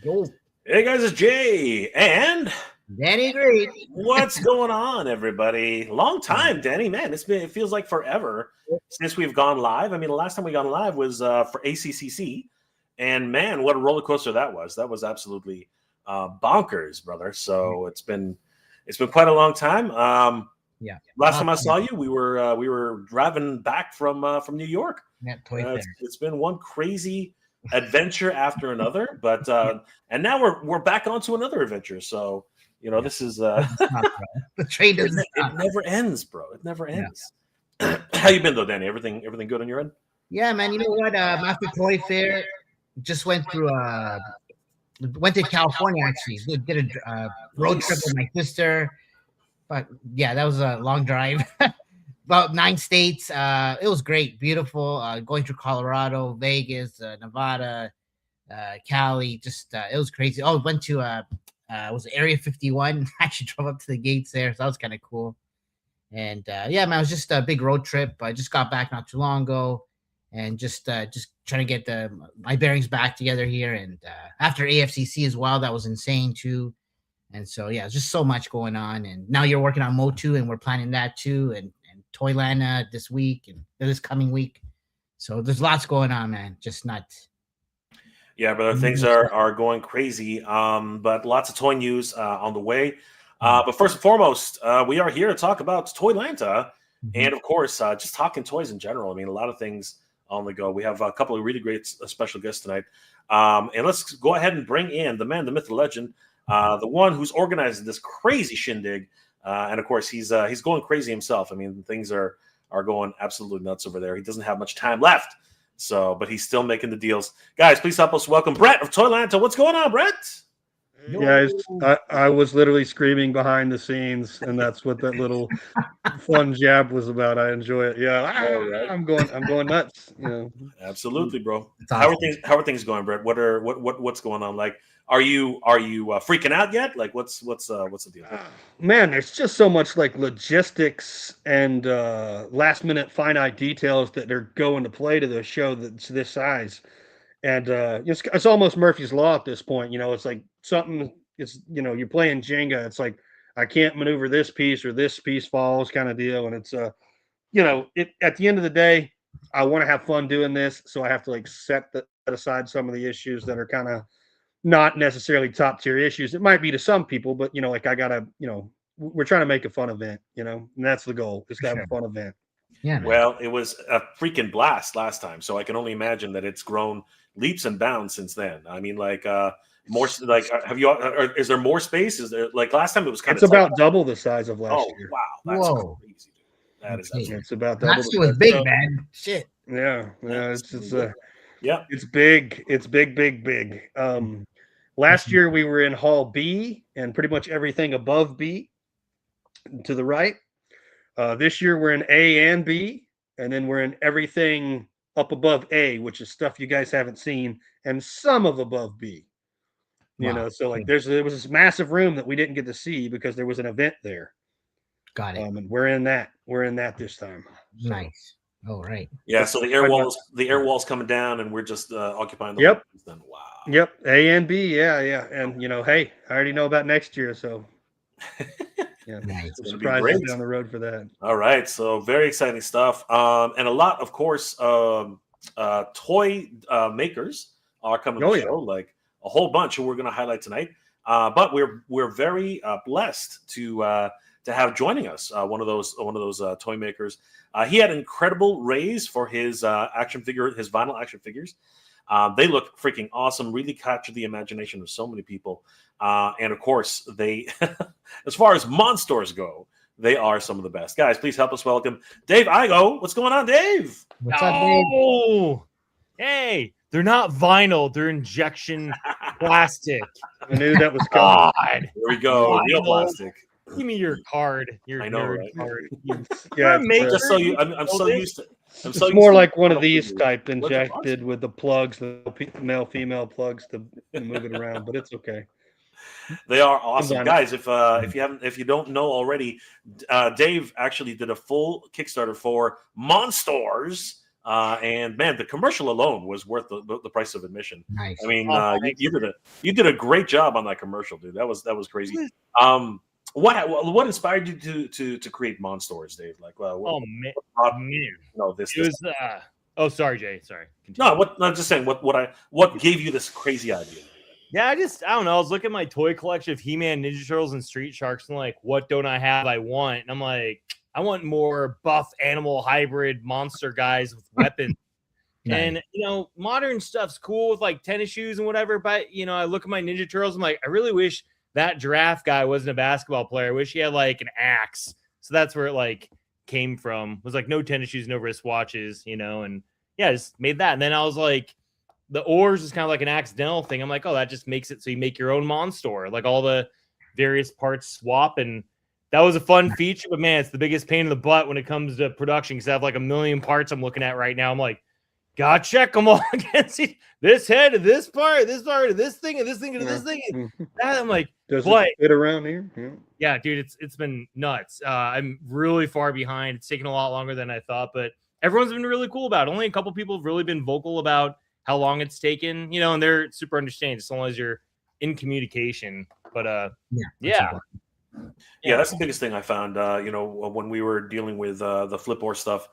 Yo, Hey guys, it's Jay, and Danny Green. what's going on, everybody? Long time, Danny. Man, it feels like forever since we've gone live. I mean, the last time we got live was for ACCC, and man, what a roller coaster that was! That was absolutely bonkers, brother. So it's been quite a long time. Yeah. Last time I saw you, we were driving back from New York. Yeah, Toy Fair. It's been one crazy adventure after another, but and now we're back onto another adventure. So this is The train doesn't it stop. never ends, bro. It never ends. How you been though, Danny? Everything good on your end? Yeah, man. You know what? After Toy Fair, just went to California actually. Did a road trip with my sister. But yeah, that was a long drive. About 9 states. It was great, beautiful. Going through Colorado, Vegas, Nevada, Cali. Just it was crazy. Oh, went to was Area 51. Actually drove up to the gates there, so that was kind of cool. And yeah, man, it was just a big road trip. I just got back not too long ago, and just trying to get my bearings back together here. And after AFCC as well, that was insane too. And so yeah, just so much going on. And now you're working on Motu, and we're planning that too. And ToyLanta this week and this coming week. So there's lots going on, man. Just not. Yeah, brother, things are going crazy. But lots of toy news on the way. But first and foremost, we are here to talk about ToyLanta, and of course, just talking toys in general. I mean, a lot of things on the go. We have a couple of really great special guests tonight, and let's go ahead and bring in the man, the myth, the legend, the one who's organizing this crazy shindig. And of course, he's going crazy himself. I mean, things are going absolutely nuts over there. He doesn't have much time left, but he's still making the deals. Guys, please help us welcome Brett of ToyLanta. What's going on, Brett? Guys, I was literally screaming behind the scenes, and that's what that little fun jab was about. I enjoy it. Yeah, right. I'm going nuts. Absolutely, bro. Awesome. How are things going, Brett? What's going on? Like, are you freaking out yet? Like, what's the deal? Man, there's just so much like logistics and last minute finite details that are going to play to the show that's this size. And it's almost Murphy's Law at this point. It's like something. It's you're playing Jenga. It's like I can't maneuver this piece or this piece falls kind of deal. And it's at the end of the day, I want to have fun doing this, so I have to like set aside some of the issues that are kind of not necessarily top tier issues. It might be to some people, but like I gotta we're trying to make a fun event. And that's the goal, is to have a fun event. Yeah. Man. Well, it was a freaking blast last time, so I can only imagine that it's grown leaps and bounds since then. I mean, like more like is there more space? Is there like last time it was kind of? It's about double the size of last year. Wow, that's crazy, dude. That is it's about double. Last year was big, man. Shit. Yeah, it's yeah, it's big. It's big. Last year we were in Hall B and pretty much everything above B to the right. This year we're in A and B, and then we're in everything up above A, which is stuff you guys haven't seen, and some of above B. So like there was this massive room that we didn't get to see because there was an event there. Got it. And we're in that. We're in that this time. So. Nice. Oh, right. Yeah. So the air walls coming down, and we're just occupying the. Yep. Then. Wow. Yep. A and B. Yeah. And hey, I already know about next year, so. Yeah, nice. Some surprises down the road for that. All right, so very exciting stuff, and a lot, of course, toy makers are coming to the show, like a whole bunch who we're going to highlight tonight. But we're very blessed to have joining us one of those toy makers. He had an incredible raise for his his vinyl action figures. They look freaking awesome, really captured the imagination of so many people. And of course, they, as far as MONSTORS go, they are some of the best. Guys, please help us welcome Dave Igo. What's going on, Dave? What's up, Dave? Hey, they're not vinyl, they're injection plastic. I knew that was coming. Here we go. Real plastic. Give me your card. Your I know, right? card. Yeah, just so you, I'm so used to. It's more like one of these type than Jack did with the plugs, the male female plugs to move it around, but it's okay. They are awesome, guys. If you don't know already, Dave actually did a full Kickstarter for MONSTORS, And man, the commercial alone was worth the price of admission. Nice. I mean, you did a great job on that commercial, dude. That was crazy. What inspired you to create MONSTORS, Dave? Like, this. It was. Oh, sorry, Jay. Sorry. Continue. No, I'm just saying. What gave you this crazy idea? Yeah, I don't know. I was looking at my toy collection of He-Man, Ninja Turtles, and Street Sharks, and like, what don't I have? I want, and I'm like, I want more buff animal hybrid monster guys with weapons. And modern stuff's cool with like tennis shoes and whatever. But I look at my Ninja Turtles. I'm like, I really wish that giraffe guy wasn't a basketball player. I wish he had like an axe. So that's where it like came from. It was like no tennis shoes, no wristwatches, and yeah, I just made that. And then I was like, the oars is kind of like an accidental thing. I'm like, oh, that just makes it so you make your own MONSTOR, like all the various parts swap. And that was a fun feature, but man, it's the biggest pain in the butt when it comes to production because I have like a million parts I'm looking at right now. I'm like, gotta check them all against this head to this part to this thing and this thing to this thing. And that, I'm like, does it fit around here? Yeah, dude, it's been nuts. I'm really far behind. It's taken a lot longer than I thought, but everyone's been really cool about it. Only a couple people have really been vocal about how long it's taken, and they're super understanding as long as you're in communication. But yeah, that's the biggest thing I found. When we were dealing with the Flipboard stuff,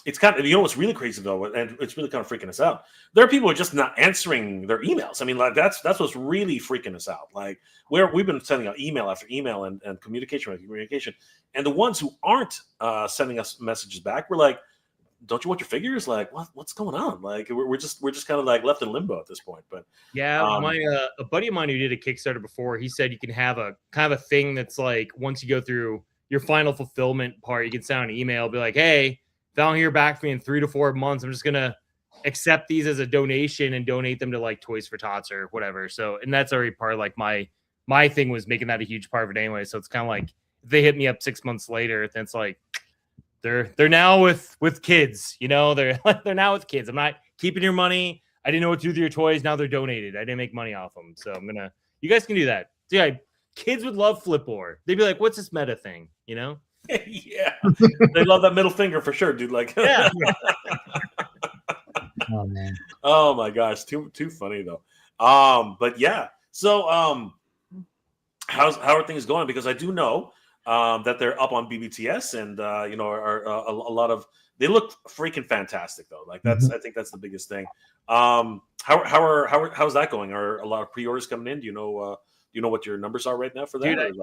it's kind of what's really crazy though, and it's really kind of freaking us out. There are people who are just not answering their emails. I mean, like that's what's really freaking us out. Like we've been sending out email after email and communication after communication, and the ones who aren't sending us messages back, we're like, don't you want your figures? Like, what's going on? Like, we're just kind of like left in limbo at this point. But yeah, a buddy of mine who did a Kickstarter before, he said you can have a kind of a thing that's like once you go through your final fulfillment part, you can send an email, be like, hey, if I don't hear back from you in 3 to 4 months, I'm just gonna accept these as a donation and donate them to like Toys for Tots or whatever. So, and that's already part of like my thing was making that a huge part of it anyway. So it's kind of like if they hit me up 6 months later, then it's like they're now with kids, they're now with kids. I'm not keeping your money. I didn't know what to do with your toys. Now they're donated. I didn't make money off them. So you guys can do that. So yeah, kids would love Flipboard. They'd be like, what's this meta thing? Yeah. They love that middle finger for sure, dude. Like, yeah. Oh man. Oh my gosh. Too funny though. But yeah. So, how are things going? Because I do know that they're up on BBTS and are a lot of, they look freaking fantastic though. Like I think that's the biggest thing. How's that going? Are a lot of pre-orders coming in? Do you know what your numbers are right now for that? Dude,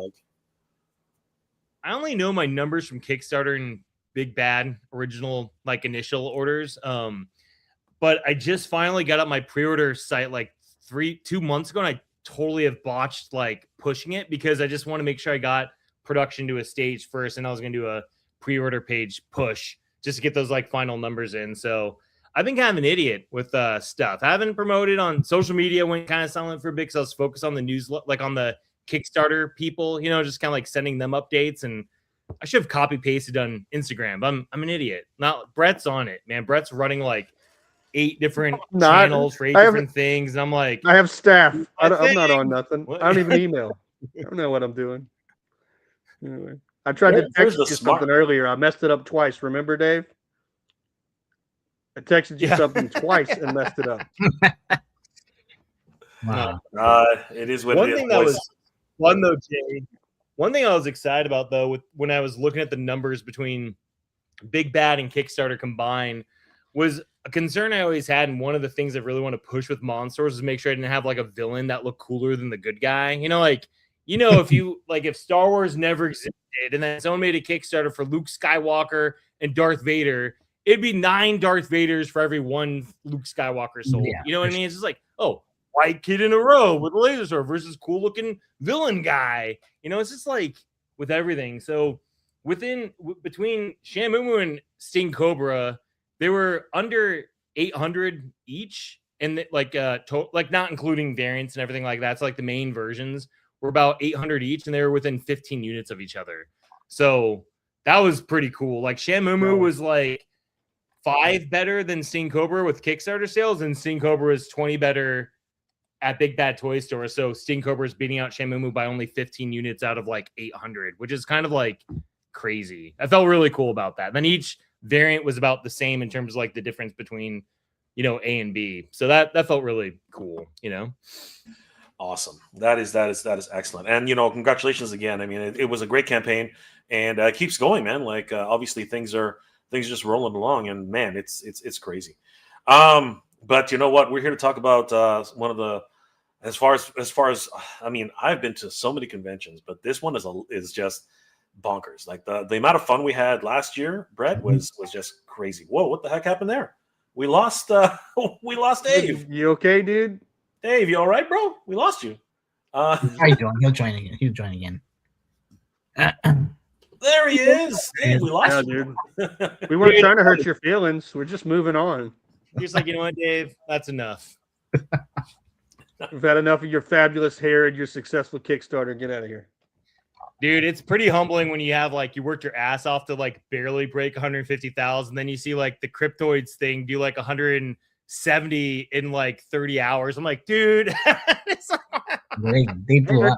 I only know my numbers from Kickstarter and Big Bad original like initial orders. But I just finally got up my pre-order site like 2 months ago, and I totally have botched like pushing it because I just want to make sure I got production to a stage first, and I was going to do a pre-order page push just to get those like final numbers in. So I've been kind of an idiot with stuff. I haven't promoted on social media, went kind of silent for a bit because I was focused on the news, like on the Kickstarter people, just kind of like sending them updates. And I should have copy pasted on Instagram, but I'm an idiot. Not Brett's on it, man. Brett's running like 8 different channels for 8 different things. And I'm like, I have staff. I'm not on nothing. I don't even email. I don't know what I'm doing. Anyway, I tried to text you something earlier. I messed it up twice. Remember, Dave? I texted you something twice and messed it up. Wow. It is what one it is. Thing that was fun though, Jay. One thing I was excited about though, when I was looking at the numbers between Big Bad and Kickstarter combined, was a concern I always had. And one of the things I really want to push with MONSTORS is make sure I didn't have like a villain that looked cooler than the good guy. If you if Star Wars never existed and then someone made a Kickstarter for Luke Skywalker and Darth Vader, it'd be 9 Darth Vaders for every 1 Luke Skywalker sold. Yeah, you know what I mean? It's just like, oh, white kid in a row with a laser sword versus cool looking villain guy. It's just like with everything. So between Shamumu and Sting Cobra, they were under 800 each, and not including variants and everything like that. So like the main versions were about 800 each, and they were within 15 units of each other. So that was pretty cool. Like Shamumu was like 5 better than Sting Cobra with Kickstarter sales, and Sting Cobra is 20 better at Big Bad Toy Store. So Sting Cobra is beating out Shamumu by only 15 units out of like 800, which is kind of like crazy. I felt really cool about that. Then each variant was about the same in terms of like the difference between, you know, A and B. So that felt really cool, you know. Awesome. That is excellent. And you know, congratulations again. I mean, it was a great campaign, and it keeps going, man. Like obviously things are just rolling along, and man, it's crazy. But you know what? We're here to talk about one of the as far as I mean, I've been to so many conventions, but this one is just bonkers. Like the amount of fun we had last year, Brett, was just crazy. Whoa, what the heck happened there? We lost we lost Dave. You okay, dude? Dave, you all right, bro? We lost you. How you doing? He'll join again. He'll join again. There he is. Dave, we lost you. Dude. We weren't trying to hurt your feelings. We're just moving on. He's like, you know what, Dave? That's enough. We've had enough of your fabulous hair and your successful Kickstarter. Get out of here. Dude, it's pretty humbling when you have like you worked your ass off to like barely break 150,000, then you see like the Cryptoids thing do like 170 in like 30 hours. I'm like, dude, they blew up.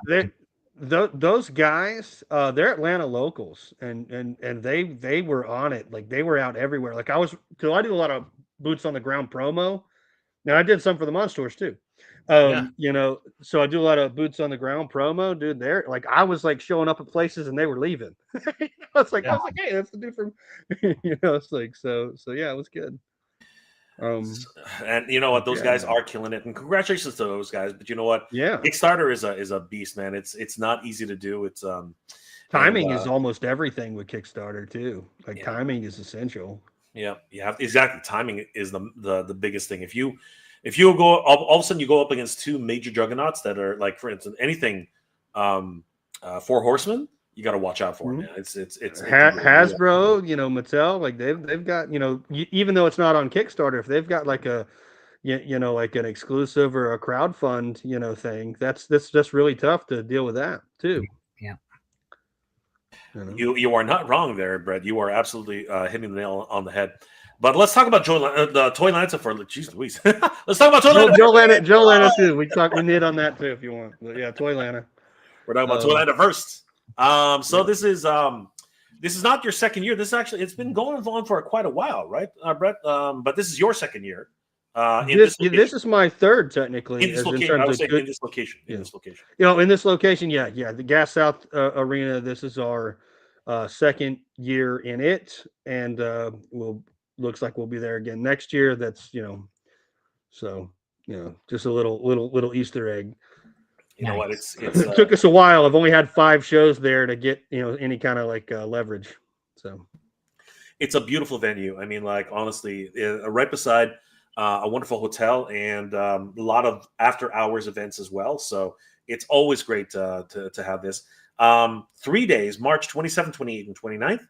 Those guys, they're Atlanta locals, and they were on it. Like they were out everywhere. Like I do a lot of boots on the ground promo. Now I did some for the MONSTORS too. You know, so I do a lot of boots on the ground promo, dude. They're like, I was like showing up at places and they were leaving. I was like, hey, that's the dude from, you know, it's like, so yeah, it was good. And you know what, those guys are killing it, and congratulations to those guys. But you know what, yeah, Kickstarter is a beast, man. It's not easy to do. It's timing is almost everything with Kickstarter too. Like timing is essential. Yeah, exactly. Timing is the biggest thing. If you go all of a sudden you go up against two major juggernauts that are like, for instance, anything Four Horsemen, you got to watch out for. Man. It's Hasbro, you know, Mattel, like they've got, you know, even though it's not on Kickstarter, if they've got like a you know, like an exclusive or a crowdfund, you know, thing, that's really tough to deal with that too. Yeah. You are not wrong there, Brett. You are absolutely hitting the nail on the head. But let's talk about the ToyLanta for jeez Louise. Let's talk about ToyLanta. ToyLanta too. We knit on that too if you want. But yeah, ToyLanta. We're talking about ToyLanta first. So this is not your second year. This actually it's been going on for quite a while, right, Brett? But this is your second year. This is my third technically. In this location, I would say in this location. In this location. You know, in this location, yeah. The Gas South Arena. This is our second year in it, and looks like we'll be there again next year. That's, you know, so, you know, just a little Easter egg. You know what? It took us a while. I've only had 5 shows there to get, you know, any kind of like leverage. So it's a beautiful venue. I mean, like honestly, right beside a wonderful hotel and a lot of after hours events as well. So it's always great to have this. 3 days, March 27th, 28th, and 29th.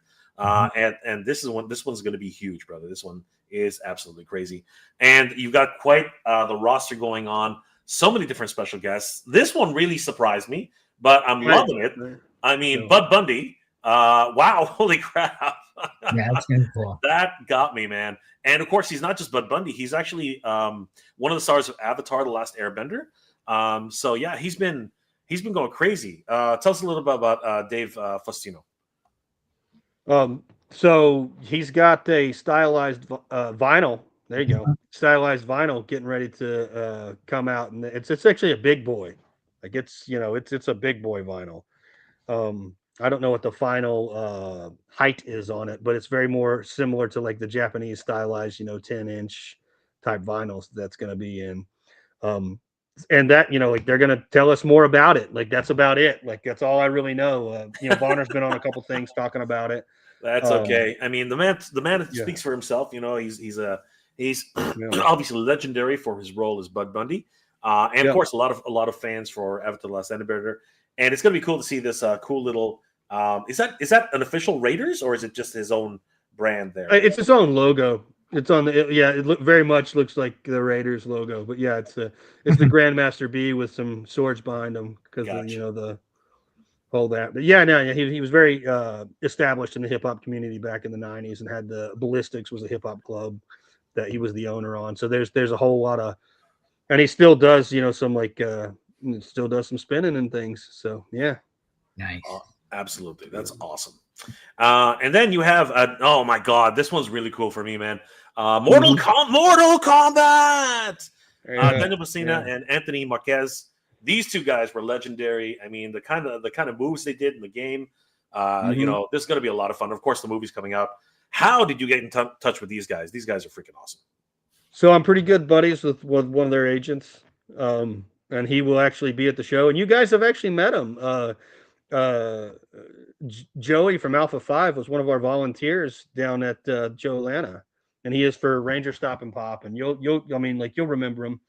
And this one's going to be huge, brother. This one is absolutely crazy. And you've got quite the roster going on. So many different special guests. This one really surprised me, but I'm loving it. I mean, Bud Bundy. Wow, holy crap. Yeah, that's gonna be cool. That got me, man. And of course, he's not just Bud Bundy. He's actually one of the stars of Avatar: The Last Airbender. So yeah, he's been going crazy. Tell us a little bit about Dave Faustino. So he's got a stylized vinyl. There you go. Stylized vinyl getting ready to come out, and it's actually a big boy. Like it's, you know, it's a big boy vinyl. I don't know what the final height is on it, but it's very more similar to like the Japanese stylized, you know, 10-inch type vinyls that's going to be in. And that, you know, like they're going to tell us more about it. Like that's about it. Like that's all I really know. You know, Bonner's been on a couple things talking about it. That's okay. I mean, the man speaks for himself. You know, he's obviously legendary for his role as Bud Bundy, and of course a lot of fans for Avatar: The Last Airbender. And it's going to be cool to see this cool little. Is that an official Raiders or is it just his own brand there? It's his own logo. It's on the it very much looks like the Raiders logo, but yeah, it's the Grandmaster B with some swords behind him because of, you know, the whole that. But yeah, no, he was very established in the hip hop community back in the 90s and had the Ballistics was a hip hop club that he was the owner on. So there's a whole lot of, and he still does, you know, some like still does some spinning and things. So yeah, nice. Absolutely, that's awesome. And then you have, oh my God, this one's really cool for me, man. Mortal Kombat. Daniel Messina and Anthony Marquez. These two guys were legendary. I mean, the kind of moves they did in the game. You know, this is going to be a lot of fun. Of course, the movie's coming out. How did you get in touch with these guys? These guys are freaking awesome. So I'm pretty good buddies with one of their agents, and he will actually be at the show. And you guys have actually met him. Joey from Alpha 5 was one of our volunteers down at ToyLanta, and he is for Ranger Stop and Pop. And you'll remember him.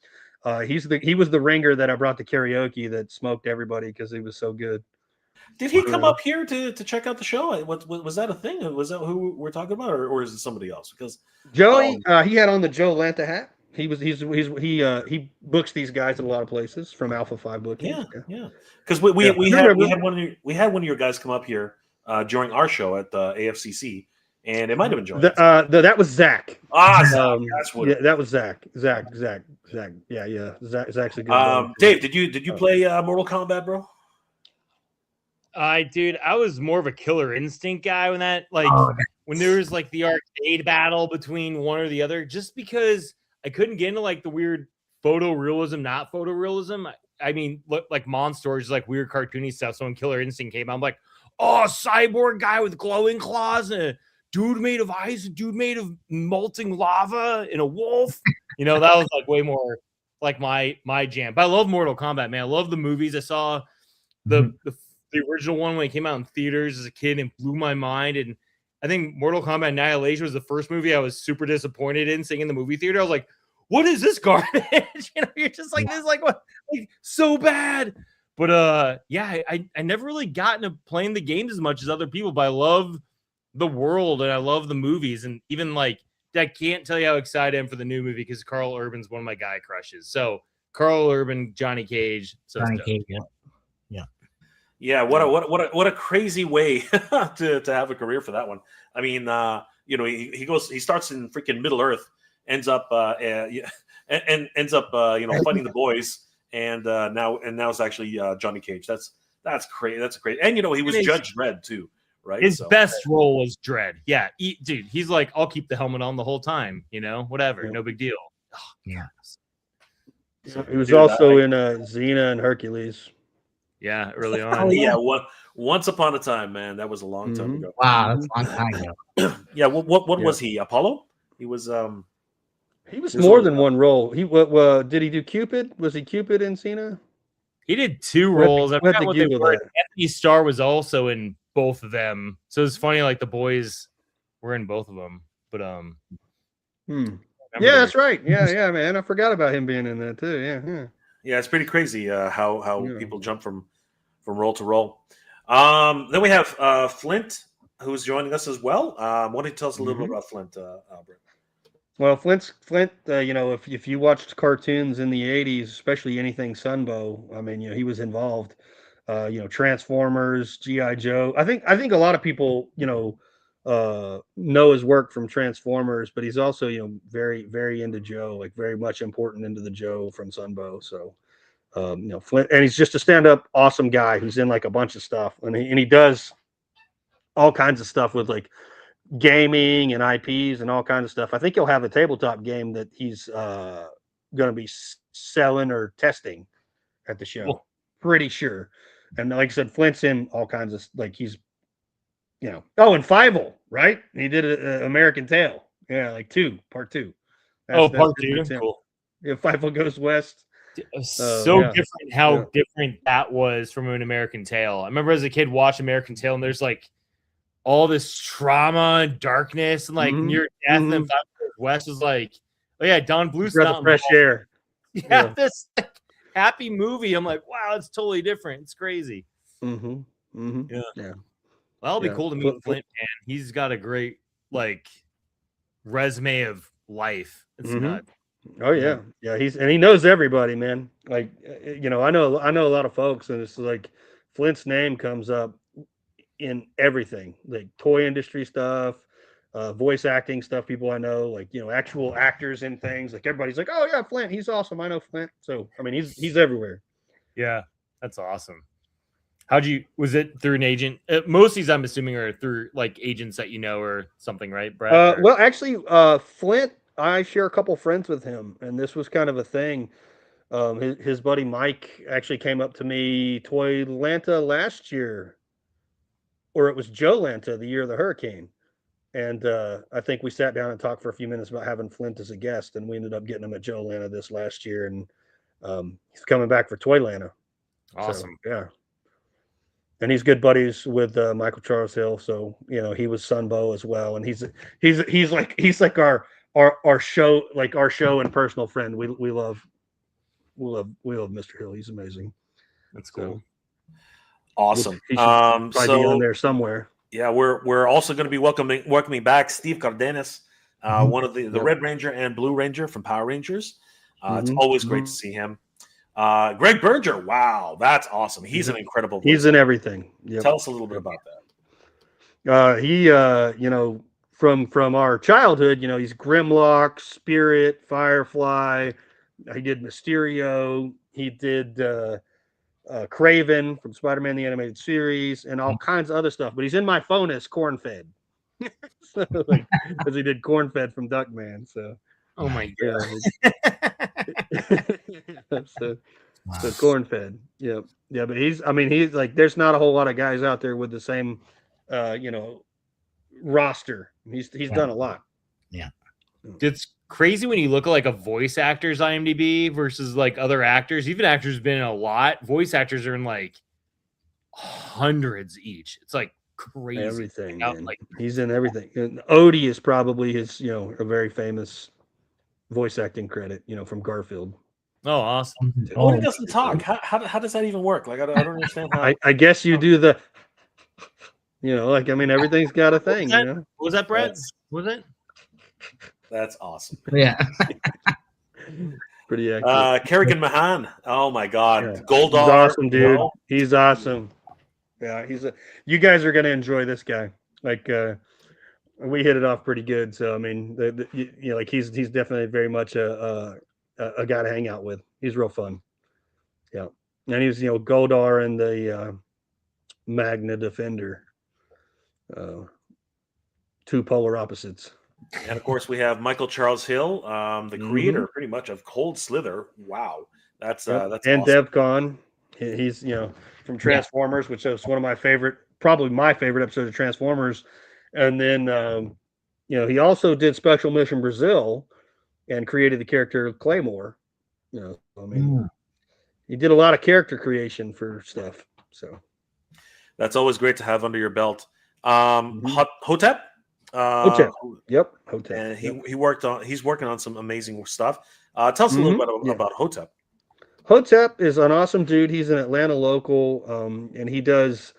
He was the ringer that I brought to karaoke that smoked everybody because he was so good. Did he come up here to check out the show? Was that a thing? Was that who we're talking about, or is it somebody else? Because Joey, he had on the ToyLanta hat. He books these guys at a lot of places from Alpha 5 booking. Yeah. Because we had one of your guys come up here during our show at the AFCC, and it might have been Joey. That was Zach. That was Zach. Zach. Yeah. Zach's a good Dave, did you play Mortal Kombat, bro? Dude, I was more of a Killer Instinct guy when when there was like the arcade battle between one or the other, just because I couldn't get into like the weird photorealism, not photorealism. I mean, like MONSTORS, like weird cartoony stuff. So when Killer Instinct came out, I'm like, oh, cyborg guy with glowing claws and a dude made of ice, a dude made of melting lava, and a wolf. You know, that was like way more like my jam. But I love Mortal Kombat, man. I love the movies. I saw the original one when it came out in theaters as a kid and blew my mind. And I think Mortal Kombat Annihilation was the first movie I was super disappointed in seeing in the movie theater. I was like, what is this garbage? You know, you're just like, this is like what, like so bad. But I never really got into playing the games as much as other people, but I love the world and I love the movies. And even like, I can't tell you how excited I am for the new movie because Carl Urban's one of my guy crushes. So Carl Urban, Johnny Cage. So Johnny Cage, Yeah, what a crazy way to have a career for that one. I mean, you know, he starts in freaking Middle Earth, ends up fighting the boys, and now it's actually Johnny Cage. That's great. That's great. And you know, he was Judge Dredd too, right? His best role was Dredd. Yeah, dude, he's like, I'll keep the helmet on the whole time. You know, whatever, no big deal. Oh, yeah. So, he was also in Xena and Hercules. Yeah, early on. Once upon a time, man. That was a long time ago. Wow, that's a long time ago. Yeah, what was he? Apollo? He was more than one role. Did he do Cupid? Was he Cupid in Cena? He did two roles. I forgot what they were. Anthony Starr was also in both of them. So it's funny, like the boys were in both of them. But yeah, that's right. Yeah, man. I forgot about him being in that too. Yeah. Yeah, it's pretty crazy how people jump from role to role. Then we have Flint, who's joining us as well. Why don't you tell us a little bit about Flint, Albert? Well, Flint, you know, if you watched cartoons in the '80s, especially anything Sunbow, I mean, you know, he was involved. You know, Transformers, G.I. Joe. I think a lot of people, you know his work from Transformers, but he's also, you know, very, very into Joe, like very much important into the Joe from Sunbow. So, you know, Flint, and he's just a stand-up awesome guy who's in like a bunch of stuff, and he does all kinds of stuff with like gaming and IPs and all kinds of stuff. I think he'll have a tabletop game that he's going to be selling or testing at the show. Cool. Pretty sure. And like I said, Flint's in all kinds of, like, he's, you know, and Fievel, right? He did a American Tail. Yeah, like part two. Part two. Cool. Yeah, Fievel Goes West. Different how different that was from an American Tail. I remember as a kid watching American Tail, and there's like all this trauma and darkness and like near death. And then Fievel Goes West was like, oh yeah, Don Bluth's not fresh air. Yeah, this like, happy movie. I'm like, wow, it's totally different. It's crazy. Yeah. Well, it'll be cool to meet Flint, man. He's got a great like resume of life. It's not. Oh yeah, he knows everybody, man. Like, you know, I know a lot of folks, and it's like Flint's name comes up in everything, like toy industry stuff, voice acting stuff. People I know, like, you know, actual actors in things. Like everybody's like, oh yeah, Flint, he's awesome. I know Flint. So I mean, he's everywhere. Yeah, that's awesome. Was it through an agent? Most of these, I'm assuming, are through like agents that you know or something, right, Brett? Well, actually, Flint, I share a couple friends with him, and this was kind of a thing. His buddy Mike actually came up to me ToyLanta last year, or it was Joe Lanta the year of the hurricane. And I think we sat down and talked for a few minutes about having Flint as a guest, and we ended up getting him at Joe Lanta this last year, and he's coming back for ToyLanta. Awesome. So, yeah. And he's good buddies with Michael Charles Hill, so he was Sunbow as well, and he's like our show and personal friend. We love Mr. Hill. He's amazing. That's cool. So, Awesome. He should probably be on there somewhere. Yeah, we're also going to be welcoming back Steve Cardenas, one of the Red Ranger and Blue Ranger from Power Rangers. It's always great to see him. Greg Berger, wow, that's awesome. He's an incredible voice. He's in everything. Yep. Tell us a little bit about that. He from our childhood, he's Grimlock, Spirit, Firefly. He did Mysterio. He did Craven from Spider-Man the Animated Series and all kinds of other stuff. But he's in my phone as Cornfed. So, because he did Cornfed from Duckman. So, oh my god. so Cornfed. Yeah. But he's like, there's not a whole lot of guys out there with the same roster. He's done a lot. Yeah. It's crazy when you look at like a voice actor's IMDb versus like other actors. Even actors have been in a lot. Voice actors are in like hundreds each. It's like crazy. Everything. Like, he's in everything. And Odie is probably his, a very famous voice acting credit, from Garfield. Oh, awesome. Odie doesn't talk. How does that even work? Like, I don't understand how. I guess you do the, everything's got a thing. What was that, Brett? Was it? That's awesome. Yeah. Pretty accurate. Kerrigan Mahan. Oh my God. Yeah. Goldar. He's awesome, dude. He's awesome. Yeah, you guys are gonna enjoy this guy. Like we hit it off pretty good. So he's definitely very much a guy to hang out with. He's real fun. Yeah. And he's Goldar and the Magna Defender. Two polar opposites. And of course, we have Michael Charles Hill, the creator, pretty much, of Cold Slither. Wow, that's and awesome. DevCon. He's from Transformers, which is one of my probably my favorite episode of Transformers. And then he also did Special Mission Brazil, and created the character Claymore. He did a lot of character creation for stuff. So that's always great to have under your belt. Hotep. Hotep. Yep. Hotep. And he's working on some amazing stuff. Tell us a little bit about Hotep. Hotep is an awesome dude. He's an Atlanta local, and he's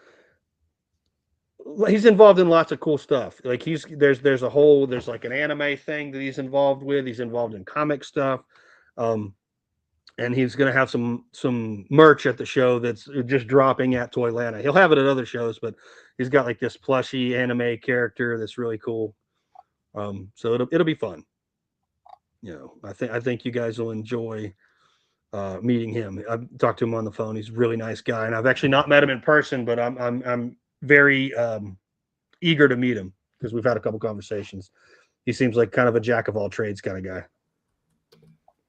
involved in lots of cool stuff. Like there's like an anime thing that he's involved with. He's involved in comic stuff. And he's going to have some merch at the show that's just dropping at ToyLanta. He'll have it at other shows, but he's got like this plushy anime character that's really cool. So it'll be fun. I think you guys will enjoy meeting him. I've talked to him on the phone. He's a really nice guy, and I've actually not met him in person, but I'm very eager to meet him because we've had a couple conversations. He seems like kind of a jack of all trades kind of guy.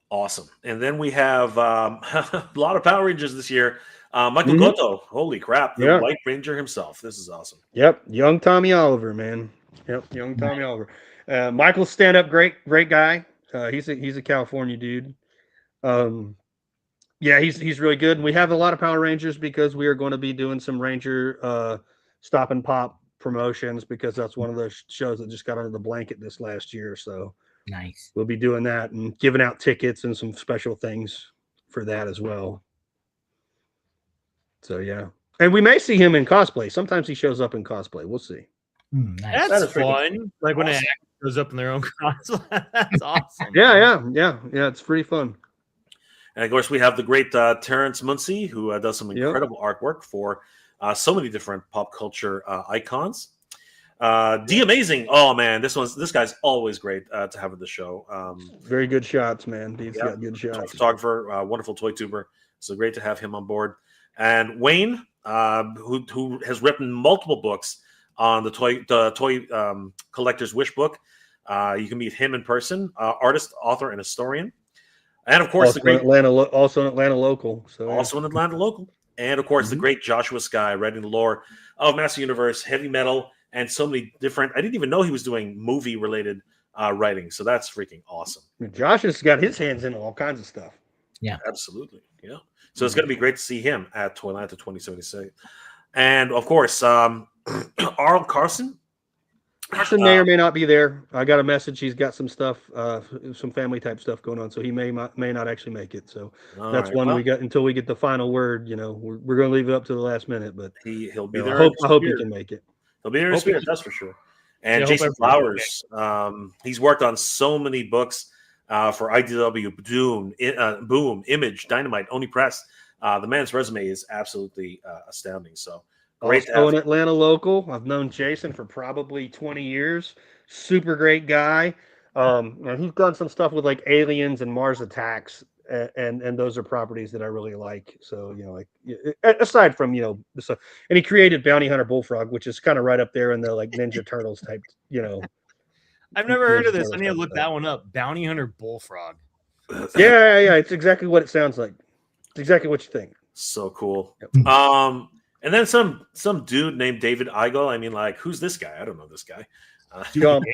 Awesome. And then we have a lot of Power Rangers this year. Michael Goto. Holy crap. The White Ranger himself. This is awesome. Yep. Young Tommy Oliver, man. Yep. Young Tommy Oliver. Michael's stand-up great guy. He's a California dude. Yeah, he's really good. And we have a lot of Power Rangers because we are going to be doing some Ranger stop and pop promotions because that's one of those shows that just got under the blanket this last year. So nice. We'll be doing that and giving out tickets and some special things for that as well. So yeah, and we may see him in cosplay. Sometimes he shows up in cosplay. We'll see. Nice. That's fun. Like when an actor shows up in their own cosplay. That's awesome. Yeah. It's pretty fun. And of course, we have the great Terrence Muncie, who does some incredible artwork for so many different pop culture icons. D Amazing. Oh man, this guy's always great to have at the show. Very good shots, man. He's got good shots. Photographer, wonderful toy tuber. So great to have him on board. And Wayne, who has written multiple books on the toy collector's wish book. You can meet him in person, artist, author, and historian. And of course, also an Atlanta local. So also an Atlanta local. And of course, the great Joshua Skye, writing the lore of Master Universe, heavy metal, and so many different. I didn't even know he was doing movie-related writing. So that's freaking awesome. Josh has got his hands in all kinds of stuff. Yeah, absolutely. Yeah. So it's going to be great to see him at ToyLanta 2076. And of course, Arl Carson. Carson may or may not be there. I got a message. He's got some stuff, some family type stuff going on, so he may not actually make it. So that's right. One we got until we get the final word. You know, we're going to leave it up to the last minute, but he'll be there. I hope he can make it. He'll be there in spirit, that's for sure. And Jason Flowers, he's worked on so many books for IDW, Boom, Image, Dynamite, Oni Press. The man's resume is absolutely astounding. So. Great also an Atlanta local. I've known Jason for probably 20 years. Super great guy. And he's done some stuff with like Aliens and Mars Attacks, and those are properties that I really like. So, you know, like aside from, you know, and he created Bounty Hunter Bullfrog, which is kind of right up there in the like Ninja Turtles type, you know. I've never heard of this. I need to look that one up. Bounty Hunter Bullfrog. Yeah. It's exactly what it sounds like. It's exactly what you think. So cool. Yep. And then some dude named David Igo. I mean, like, who's this guy? I don't know this guy. Chump.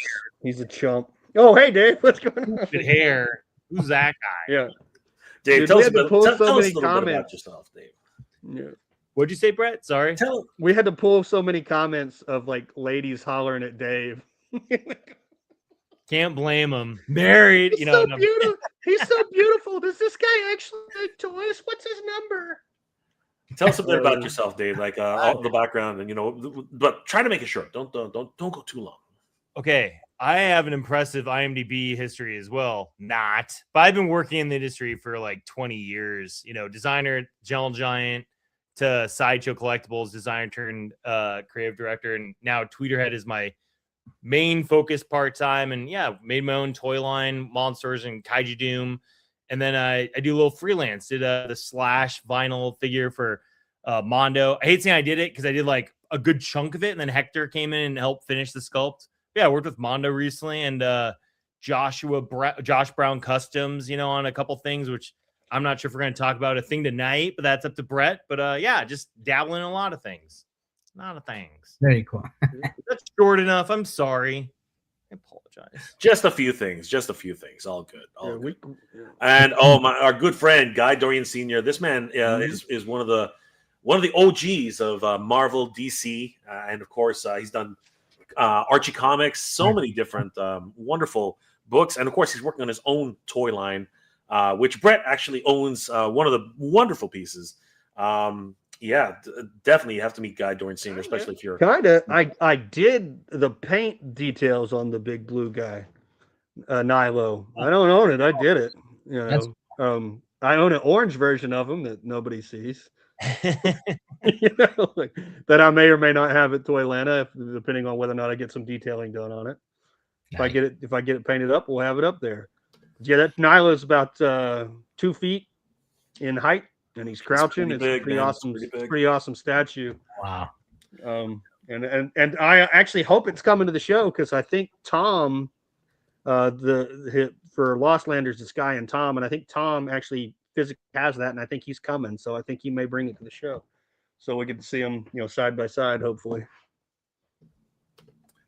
He's a chump. Oh, hey, Dave. What's going on? Good hair. Who's that guy? Yeah. Dave, tell us a little bit about yourself, Dave. Yeah. What'd you say, Brett? Sorry. We had to pull so many comments of, like, ladies hollering at Dave. Can't blame him. Married. He's so beautiful. He's so beautiful. Does this guy actually make toys? What's his number? Tell us a bit about yourself, Dave. Like all the background, and you know, but try to make it short. Don't go too long. Okay, I have an impressive IMDb history as well. But I've been working in the industry for like 20 years. You know, designer, Gentle Giant, to Sideshow Collectibles, designer turned creative director, and now Tweeterhead is my main focus part time. And yeah, made my own toy line, MONSTORS and Kaiju Doom. And then I do a little freelance, did the Slash vinyl figure for Mondo. I hate saying I did it because I did like a good chunk of it. And then Hector came in and helped finish the sculpt. Yeah, I worked with Mondo recently and Josh Brown Customs, you know, on a couple things, which I'm not sure if we're going to talk about a thing tonight, but that's up to Brett. But yeah, just dabbling in a lot of things. Very cool. That's short enough. I'm sorry. I apologize. Just a few things. All good. And our good friend Guy Dorian Sr. This man is one of the OGs of Marvel, DC, and of course he's done Archie Comics, so many different wonderful books, and of course he's working on his own toy line, which Brett actually owns one of the wonderful pieces. Yeah, definitely you have to meet Guy Dorian Sr., especially if you're I did the paint details on the big blue guy, Nilo. I don't own it. I did it. You know, I own an orange version of him that nobody sees. You know, like, that I may or may not have at ToyLanta, depending on whether or not I get some detailing done on it. Nice. If I get it painted up, we'll have it up there. Yeah, that Nilo is about 2 feet in height. And he's crouching. It's pretty awesome statue. Wow. And I actually hope it's coming to the show because I think Tom, the hit for Lost Landers, the Sky and Tom, and I think Tom actually physically has that, and I think he's coming. So I think he may bring it to the show. So we get to see them, you know, side by side, hopefully.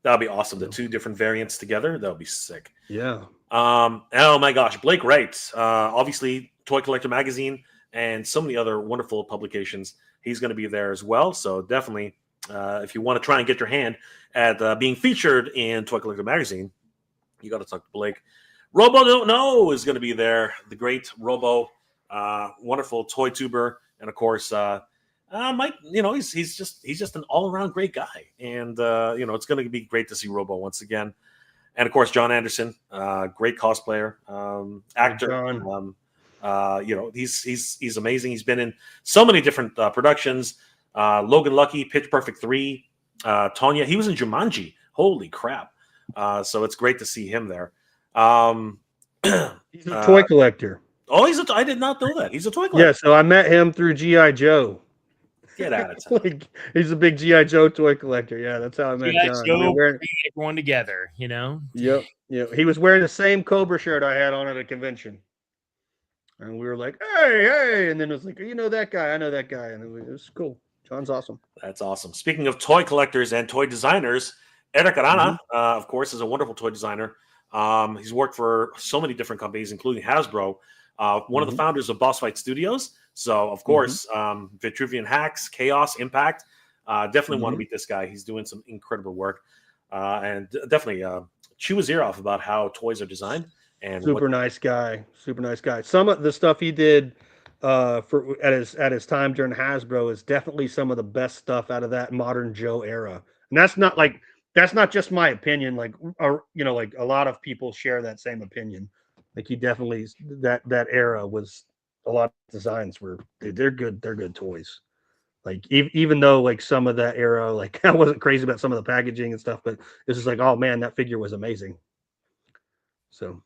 That'll be awesome. The two different variants together, that'll be sick. Yeah. Oh my gosh, Blake Wright, obviously Toy Collector Magazine. And so many other wonderful publications. He's going to be there as well. So definitely, if you want to try and get your hand at being featured in Toy Collector Magazine, you got to talk to Blake. Robo Don't Know is going to be there. The great Robo, wonderful toy tuber, and of course, Mike. You know, he's just an all around great guy, and you know, it's going to be great to see Robo once again. And of course, John Anderson, great cosplayer, actor. You know, he's amazing. He's been in so many different productions. Logan Lucky, Pitch Perfect 3, Tonya. He was in Jumanji. Holy crap! So it's great to see him there. He's a toy collector. Oh, I did not know that. He's a toy collector. Yeah, so I met him through G.I. Joe. Get out of town. Like, he's a big G.I. Joe toy collector. Yeah, that's how I met G.I. John. Joe We were wearing, bringing everyone together, you know? yep. He was wearing the same Cobra shirt I had on at a convention. And we were like, hey. And then it was like, you know that guy. I know that guy. And it was cool. John's awesome. That's awesome. Speaking of toy collectors and toy designers, Eric Arana, of course, is a wonderful toy designer. He's worked for so many different companies, including Hasbro. One of the founders of Boss Fight Studios. So, of course, Vitruvian Hacks, Chaos, Impact. Definitely want to meet this guy. He's doing some incredible work. And definitely chew his ear off about how toys are designed. And Super nice guy. Some of the stuff he did at his time during Hasbro is definitely some of the best stuff out of that Modern Joe era. And that's not just my opinion. Like, like a lot of people share that same opinion. Like, he definitely, that era was, a lot of designs were, they're good toys. Like, even though like some of that era, like I wasn't crazy about some of the packaging and stuff, but it's just like, oh man, that figure was amazing. So.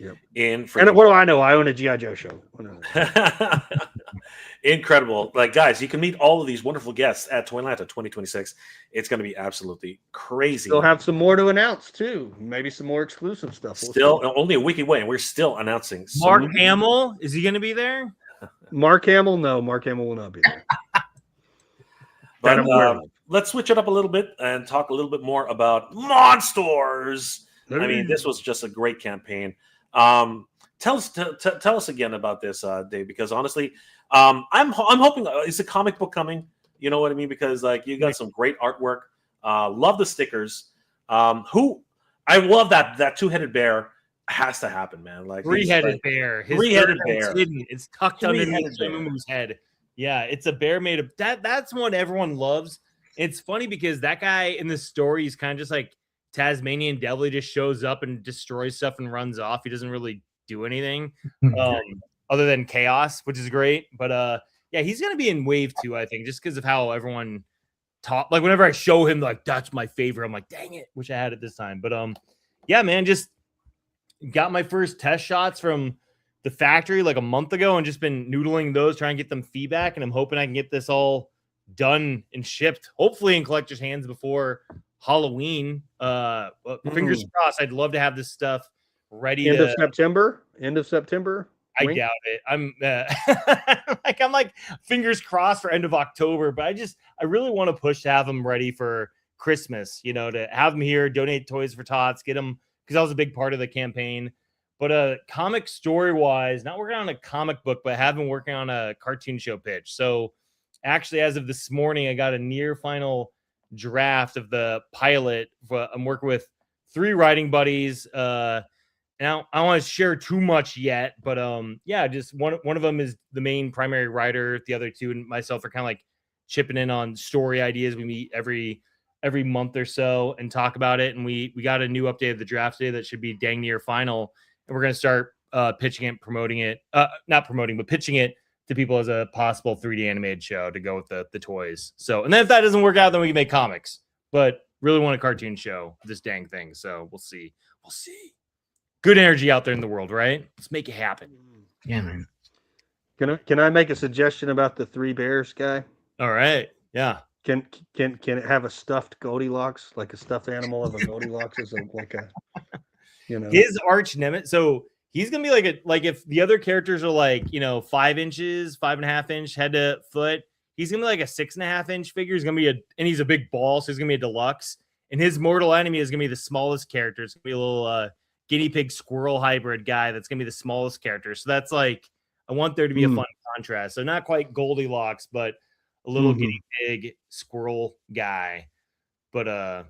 Yep. And what do I know? I own a G.I. Joe show. Incredible. Like, guys, you can meet all of these wonderful guests at ToyLanta 2026. It's going to be absolutely crazy. We'll have some more to announce, too. Maybe some more exclusive stuff. Still only a week away, and we're still announcing. Mark Hamill, is he going to be there? Mark Hamill? No, Mark Hamill will not be there. But let's switch it up a little bit and talk a little bit more about MONSTORS. I mean, this was just a great campaign. Tell us again about this, Dave, because honestly, I'm hoping is a comic book coming. You know what I mean? Because like you got some great artwork. Love the stickers. I love that two-headed bear has to happen, man. Like three-headed bear. Three-headed bear. It's tucked underneath Sumu's head. Yeah, it's a bear made of that. That's one everyone loves. It's funny because that guy in the story is kind of just like Tasmanian Devil. He just shows up and destroys stuff and runs off. He doesn't really do anything other than chaos, which is great. But yeah, he's gonna be in wave 2, I think, just because of how everyone talk. Like whenever I show him, like that's my favorite. I'm like, dang it, wish I had it this time. But yeah, man, just got my first test shots from the factory like a month ago and just been noodling those, trying to get them feedback. And I'm hoping I can get this all done and shipped, hopefully in collectors' hands before Halloween. Fingers crossed. I'd love to have this stuff ready. End of September. I doubt it. I'm like fingers crossed for end of October, but I really want to push to have them ready for Christmas, to have them here, donate Toys for Tots, get them, because that was a big part of the campaign. But comic story wise, not working on a comic book, but have been working on a cartoon show pitch. So actually, as of this morning, I got a near final draft of the pilot. I'm working with 3 writing buddies. Now I don't want to share too much yet, but yeah, just one of them is the main primary writer. The other 2 and myself are kind of like chipping in on story ideas. We meet every month or so and talk about it. And we got a new update of the draft today that should be dang near final. And we're going to start pitching it, promoting it, not promoting, but pitching it to people as a possible 3D animated show to go with the toys. So, and then if that doesn't work out, then we can make comics, but really want a cartoon show, this dang thing. So we'll see. Good energy out there in the world, right? Let's make it happen. Yeah, man. Can I make a suggestion about the 3 bears guy? All right. Yeah. Can it have a stuffed Goldilocks, like a stuffed animal of a Goldilocks as his arch nemesis? So he's gonna be like if the other characters are like 5 inches, 5.5 inch head to foot, he's gonna be like a 6.5 inch figure. He's gonna be and he's a big ball, so he's gonna be a deluxe. And his mortal enemy is gonna be the smallest character. It's gonna be a little guinea pig squirrel hybrid guy. That's gonna be the smallest character. So that's like I want there to be a fun contrast. So not quite Goldilocks, but a little guinea pig squirrel guy. But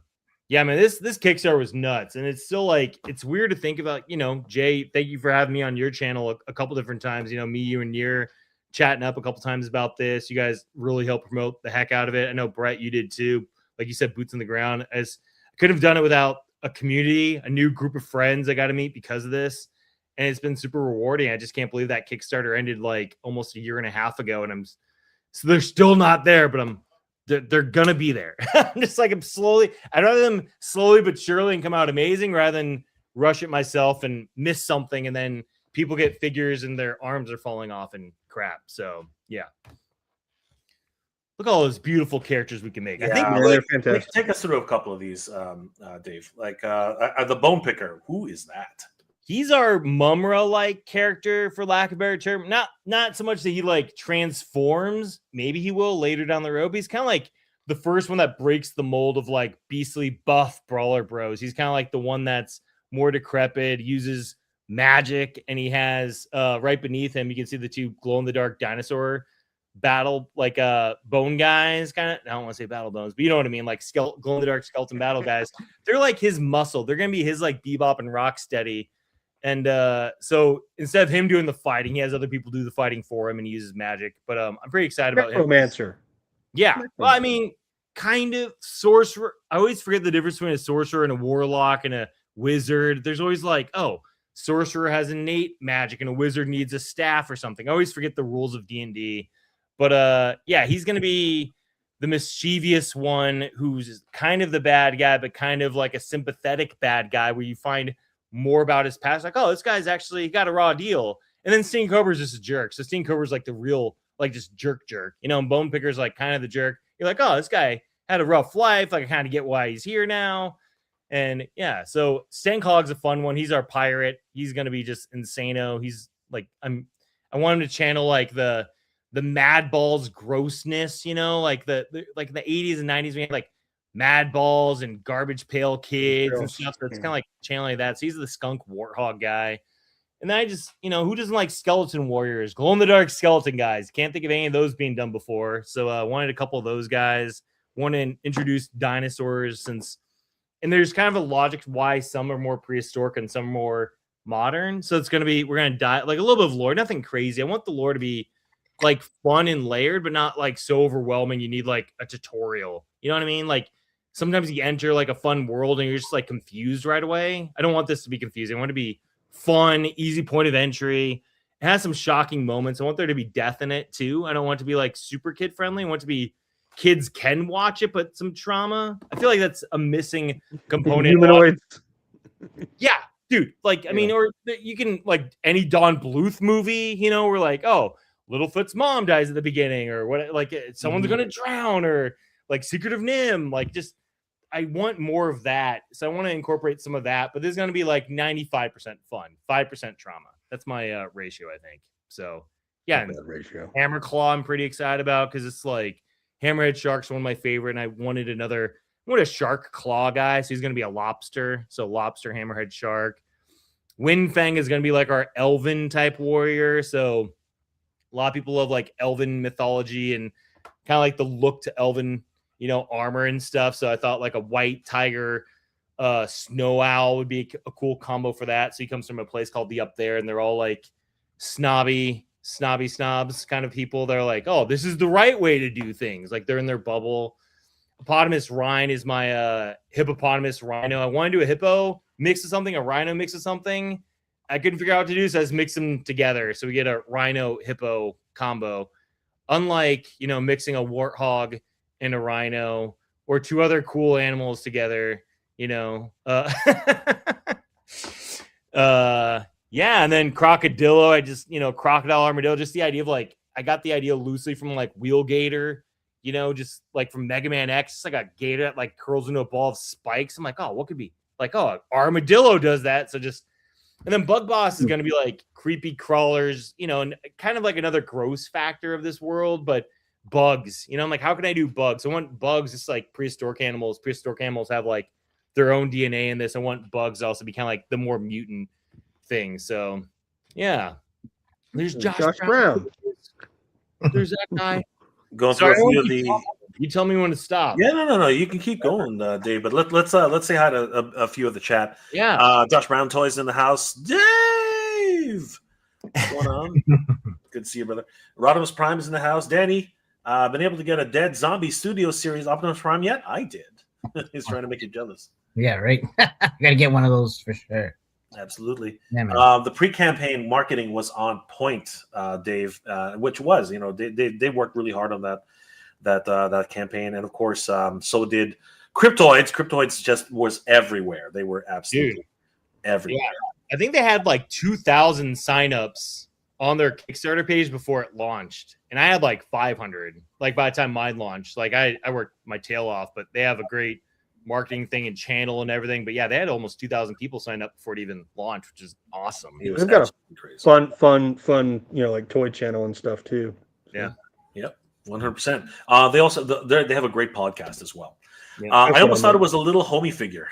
yeah, man, this Kickstarter was nuts. And it's still like, it's weird to think about, Jay, thank you for having me on your channel a couple different times. Me, you, and Near chatting up a couple times about this. You guys really helped promote the heck out of it. I know, Brett, you did too. Like you said, boots on the ground. As I couldn't have done it without a community, a new group of friends I got to meet because of this. And it's been super rewarding. I just can't believe that Kickstarter ended like almost a year and a half ago. And so they're still not there, but they're going to be there. I'm just like, I'd rather them slowly but surely and come out amazing rather than rush it myself and miss something. And then people get figures and their arms are falling off and crap. So yeah. Look at all those beautiful characters we can make. I think Yeah, they're fantastic. take us through a couple of these, Dave. Like the Bone Picker. Who is that? he's our Mumra-like character, for lack of a better term. Not so much that he like transforms. Maybe he will later down the road. But he's kind of like the first one that breaks the mold of like beastly buff brawler bros. He's kind of like the one that's more decrepit, uses magic, and he has right beneath him, you can see the two glow-in-the-dark dinosaur battle, like bone guys, kind of. I don't want to say battle bones, but you know what I mean, like glow-in-the-dark skeleton battle guys. They're like his muscle. They're gonna be his like Bebop and Rocksteady. And so instead of him doing the fighting, he has other people do the fighting for him, and he uses magic. But I'm pretty excited about him. Necromancer. Yeah. Well, I mean, kind of sorcerer. I always forget the difference between a sorcerer and a warlock and a wizard. There's always like, oh, sorcerer has innate magic and a wizard needs a staff or something. I always forget the rules of D&D. But yeah, he's going to be the mischievous one who's kind of the bad guy, but kind of like a sympathetic bad guy where you find more about his past. Like, oh, this guy's actually got a raw deal. And then Sting Cobra's just a jerk. So Sting Cobra's like the real, like just jerk. You know, and Bone Picker's like kind of the jerk. You're like, oh, this guy had a rough life. Like, I kind of get why he's here now. And yeah, so Stankhog's a fun one. He's our pirate. He's going to be just insano. He's like, I want him to channel like the Mad Balls grossness, you know, like the 80s and 90s, we had like Mad Balls and Garbage Pail Kids and stuff. So it's kind of like channeling that. So he's the skunk warthog guy. And then I just, you know, who doesn't like skeleton warriors, glow in the dark skeleton guys? Can't think of any of those being done before. So I wanted a couple of those guys. Want to introduce dinosaurs and there's kind of a logic why some are more prehistoric and some are more modern. So it's going to be, we're going to die like a little bit of lore, nothing crazy. I want the lore to be like fun and layered, but not like so overwhelming. You need like a tutorial. You know what I mean? Like sometimes you enter like a fun world and you're just like confused right away. I don't want this to be confusing. I want it to be fun, easy point of entry. It has some shocking moments. I want there to be death in it too. I don't want it to be like super kid friendly. I want it to be kids can watch it, but some trauma. I feel like that's a missing component. Humanoids. Yeah, dude. Like, I mean, or you can like any Don Bluth movie, you know, we're like, oh, Littlefoot's mom dies at the beginning, or what, like someone's gonna drown, or like Secret of Nim. Like, just I want more of that. So I want to incorporate some of that, but there's gonna be like 95% fun, 5% trauma. That's my ratio, I think. So yeah, ratio. Hammerclaw, I'm pretty excited about because it's like Hammerhead Shark's one of my favorite, and I wanted a shark claw guy, so he's going to be a lobster. So lobster, Hammerhead Shark. Windfang is going to be like our elven type warrior. So a lot of people love like elven mythology and kind of like the look to elven, you know, armor and stuff. So I thought like a white tiger, snow owl would be a cool combo for that. So he comes from a place called the Up There, and they're all like snobby snobs kind of people. They're like, oh, this is the right way to do things. Like they're in their bubble. Hippopotamus Rhine is my hippopotamus rhino. I want to do a hippo mix of something, a rhino mix of something. I couldn't figure out what to do, so I just mix them together. So we get a rhino hippo combo. Unlike, you know, mixing a warthog and a rhino or two other cool animals together, you know. Yeah, and then crocodilo. I just, you know, crocodile armadillo. Just the idea of like, I got the idea loosely from like Wheelgator, you know, just like from Mega Man X. It's like a gator that like curls into a ball of spikes. I'm like, oh, what could be like? Oh, armadillo does that. So just, and then Bug Boss is going to be like creepy crawlers, you know, and kind of like another gross factor of this world, but bugs. You know, I'm like, how can I do bugs? I want bugs just like prehistoric animals. Prehistoric animals have like their own DNA in this. I want bugs to also be kind of like the more mutant thing. So yeah, there's Josh Brown. There's that guy. Going through a few of the. You tell me when to stop. Yeah, no. You can keep going, Dave. But let's say hi to a few of the chat. Yeah. Josh Brown Toys in the house. Dave, what's going on? Good to see you, brother. Rodimus Prime is in the house. Danny, been able to get a Dead Zombie Studio Series Optimus Prime yet? I did. He's trying to make you jealous. Yeah, right. Gotta get one of those for sure. Absolutely. Yeah, the pre-campaign marketing was on point, Dave, which was, you know, they worked really hard on that campaign, and of course, so did Cryptoids. Cryptoids just was everywhere. They were absolutely everywhere. Yeah. I think they had like 2,000 signups on their Kickstarter page before it launched, and I had like 500. Like by the time mine launched, like I worked my tail off, but they have a great marketing thing and channel and everything. But yeah, they had almost 2,000 people signed up before it even launched, which is awesome. It was They've got absolutely crazy. fun, like toy channel and stuff too. Yeah. Yep. 100%. They also they have a great podcast as well. Yeah. I almost thought it was a little homie figure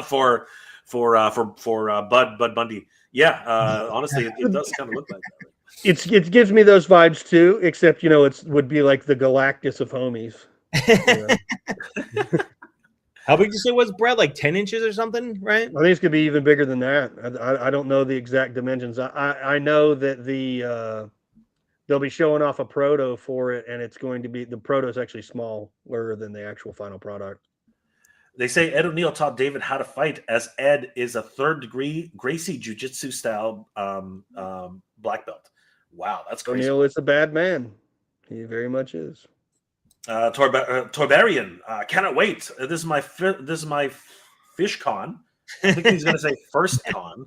for Bud Bundy. Yeah, honestly, it does kind of look like that. It gives me those vibes too, except it would be like the Galactus of homies. How big did you say it was, Brad? Like 10 inches or something, right? I think it's gonna be even bigger than that. I don't know the exact dimensions. I know that they'll be showing off a proto for it, and it's going to be the proto is actually smaller than the actual final product. They say Ed O'Neill taught David how to fight, as Ed is a third-degree Gracie Jiu-Jitsu style black belt. Wow, that's crazy. O'Neill is a bad man. He very much is. Torbarian, cannot wait. This is my fish con. I think he's going to say first con.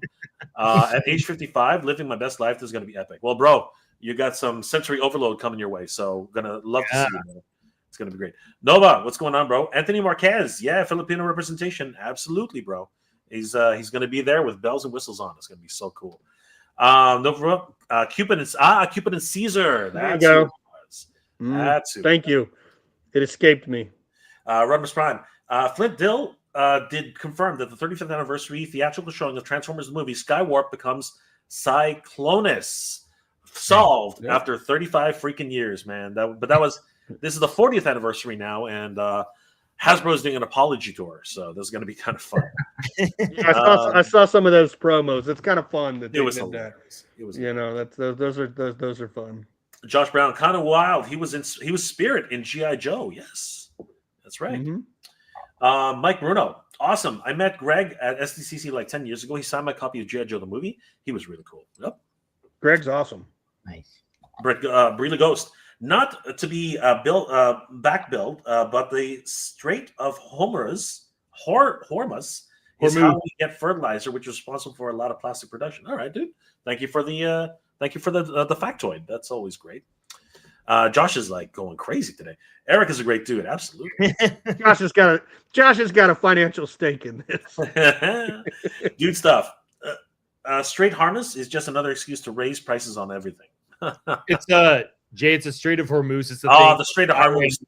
At age 55, living my best life. This is going to be epic. Well, bro, you got some sensory overload coming your way, so gonna love to see you, man. It's going to be great. Nova, what's going on, bro? Anthony Marquez. Yeah, Filipino representation. Absolutely, bro. He's going to be there with bells and whistles on. It's going to be so cool. Nova, Cupid and Caesar. There you go. That's who. Thank you. It escaped me. Rudmus Prime. Flint Dill did confirm that the 35th anniversary theatrical showing of Transformers the movie Skywarp becomes Cyclonus. Solved after 35 freaking years, man. This is the 40th anniversary now, and Hasbro's doing an apology tour, so this is going to be kind of fun. I saw some of those promos. It's kind of fun that it was did that. It was those are fun. Josh Brown, kind of wild. He was Spirit in G.I. Joe. Yes, that's right. Mm-hmm. Mike Bruno, awesome. I met Greg at SDCC like 10 years ago. He signed my copy of G.I. Joe the movie. He was really cool. Yep. Greg's awesome. Nice. Brila Ghost, not to be back build, but the Strait of Hormuz is how we get fertilizer, which is responsible for a lot of plastic production. All right, dude. Thank you for the factoid. That's always great. Josh is like going crazy today. Eric is a great dude. Absolutely. Josh has got a financial stake in this. Dude stuff. Straight harness is just another excuse to raise prices on everything. It's Jay. It's a Strait of Hormuz. It's the Strait of Hormuz.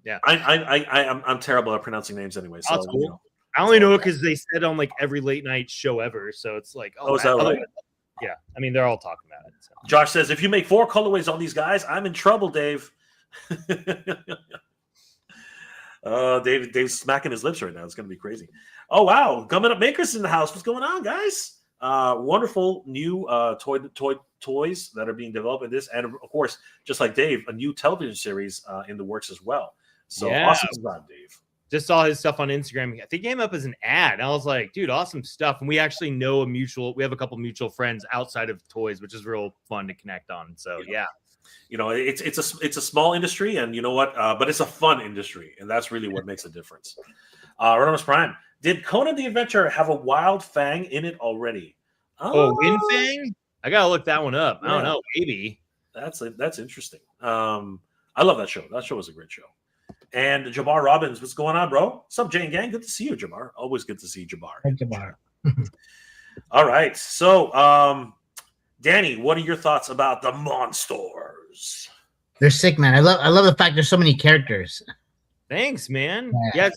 Yeah. I'm terrible at pronouncing names anyway. So that's cool. I only know it because they said on like every late night show ever. So it's like, is that right? Yeah. I mean, they're all talking about it. So. Josh says, if you make 4 colorways on these guys, I'm in trouble, Dave. Dave's smacking his lips right now. It's going to be crazy. Oh, wow. Coming Up Makers in the house. What's going on, guys? Wonderful new toys that are being developed in this. And, of course, just like Dave, a new television series in the works as well. So awesome stuff, Dave. Just saw his stuff on Instagram. I think he came up as an ad. And I was like, dude, awesome stuff. And we actually know we have a couple mutual friends outside of toys, which is real fun to connect on. So, yeah. It's a small industry, and you know what? But it's a fun industry, and that's really what makes a difference. Rodimus Prime, did Conan the Adventurer have a wild fang in it already? Wind Fang? I gotta look that one up. I don't know, maybe. That's interesting. I love that show. That show was a great show. And Jabbar Robbins, what's going on, bro? What's up, Jane Gang? Good to see you, Jabbar. Always good to see Jabbar. Hey, Jabbar. All right, so Danny, what are your thoughts about the MONSTORS? They're sick, man. I love the fact there's so many characters. Thanks, man. Yeah,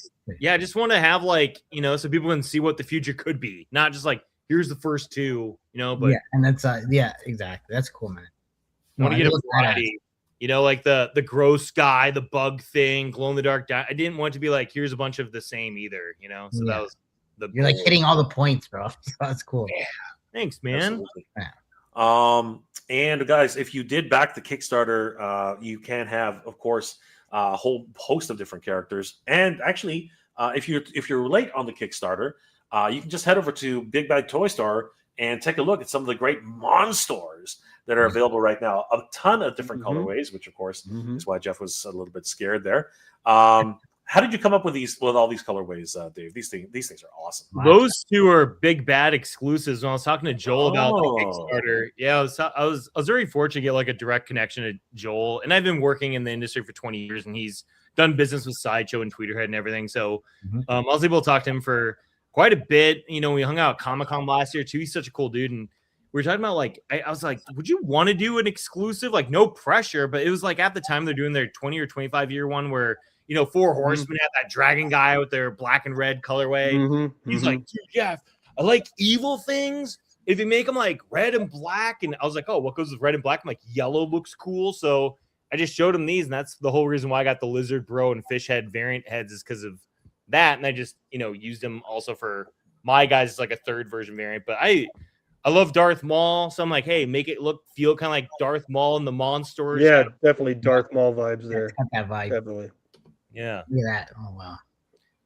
I just want to have so people can see what the future could be, not just like here's the first 2, but and that's exactly. That's cool, man. I want to get a variety. Like the gross guy, the bug thing, glow in the dark. I didn't want to be like here's a bunch of the same either. So that was you're like hitting all the points, bro. So that's cool. Yeah. Thanks, man. Yeah. And guys, if you did back the Kickstarter, you can have, of course, a whole host of different characters. And actually, if you're late on the Kickstarter, you can just head over to Big Bag Toy Store and take a look at some of the great MONSTORS that are available right now. A ton of different colorways, which of course is why Jeff was a little bit scared there. How did you come up with all these colorways, Dave? These things are awesome. Those two are big bad exclusives. When I was talking to Joel about the Oh. Kickstarter, yeah, I was very fortunate to get like a direct connection to Joel, and I've been working in the industry for 20 years, and he's done business with Sideshow and Tweeterhead and everything. So I was able to talk to him for quite a bit. You know, we hung out at Comic-Con last year too. He's such a cool dude, and we were talking about like I was like, would you want to do an exclusive? Like no pressure, but it was like at the time they're doing their 20 or 25 year one where. You know, Four Horsemen had that dragon guy with their black and red colorway. He's like, dude, Jeff, I like evil things. If you make them like red and black, and I was like, oh, what goes with red and black? I'm like, yellow looks cool. So I just showed him these, and that's the whole reason why I got the lizard bro and fish head variant heads is because of that. And I just, you know, used them also for my guys. It's like a third version variant, but I love Darth Maul, so I'm like, hey, make it feel kind of like Darth Maul in the MONSTORS. Yeah, definitely Darth Maul vibes there. Got that vibe. Definitely. Yeah. Look at that. Oh wow.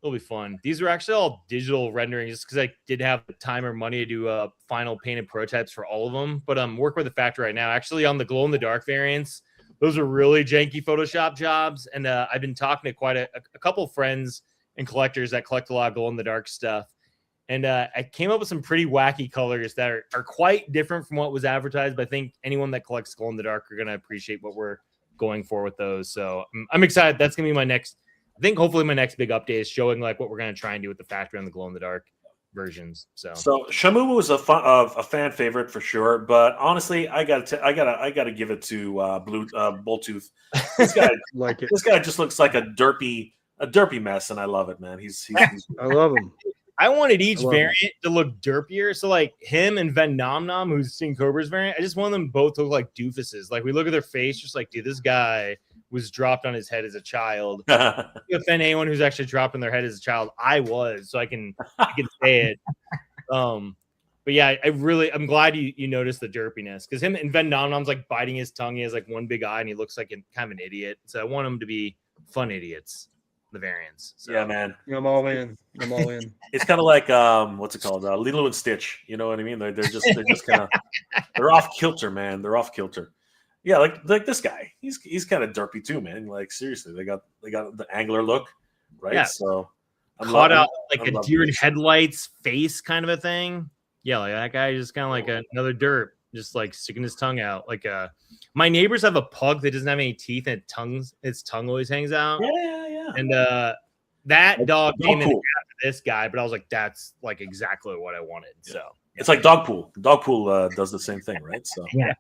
It'll be fun. These are actually all digital renderings just because I did have the time or money to do final painted prototypes for all of them. But I'm working with the factory right now. Actually, on the glow in the dark variants, those are really janky Photoshop jobs. And I've been talking to quite a couple of friends and collectors that collect a lot of glow in the dark stuff. And I came up with some pretty wacky colors that are quite different from what was advertised. But I think anyone that collects glow in the dark are going to appreciate what we're going for with those. So I'm excited. That's going to be my next. I think hopefully my next big update is showing like what we're going to try and do with the factory on the glow in the dark versions. So Shamu was a fan favorite for sure, but honestly, I gotta give it to Bulltooth. This guy Like it. This guy just looks like a derpy mess, and I love it, man. He's I love him. I wanted each variant to look derpier. So like him and Ven Nom Nom, who's seen Cobra's variant, I just want them both to look like doofuses. Like we look at their face, just like, dude, this guy was dropped on his head as a child. Offend anyone who's actually dropped on their head as a child. I was, so I can say it. But yeah, I'm glad you noticed the derpiness because him and Ven Nom Nom's like biting his tongue. He has like one big eye and he looks like kind of an idiot. So I want him to be fun idiots. The variants. So. Yeah, man. I'm all in. It's kind of like what's it called? Lilo and Stitch. You know what I mean? They're just kind of they're off kilter, man. They're off kilter. Yeah, like this guy. He's kind of derpy too, man. Like seriously, they got the angler look, right? Yeah. So caught out like a deer in headlights face kind of a thing. Yeah, like that guy just kind of like another derp, just like sticking his tongue out. Like my neighbors have a pug that doesn't have any teeth and its tongue always hangs out. Yeah. And that dog came in after this guy, but I was like, that's like exactly what I wanted. Yeah. So it's like Dogpool. Dogpool does the same thing, right? So yeah,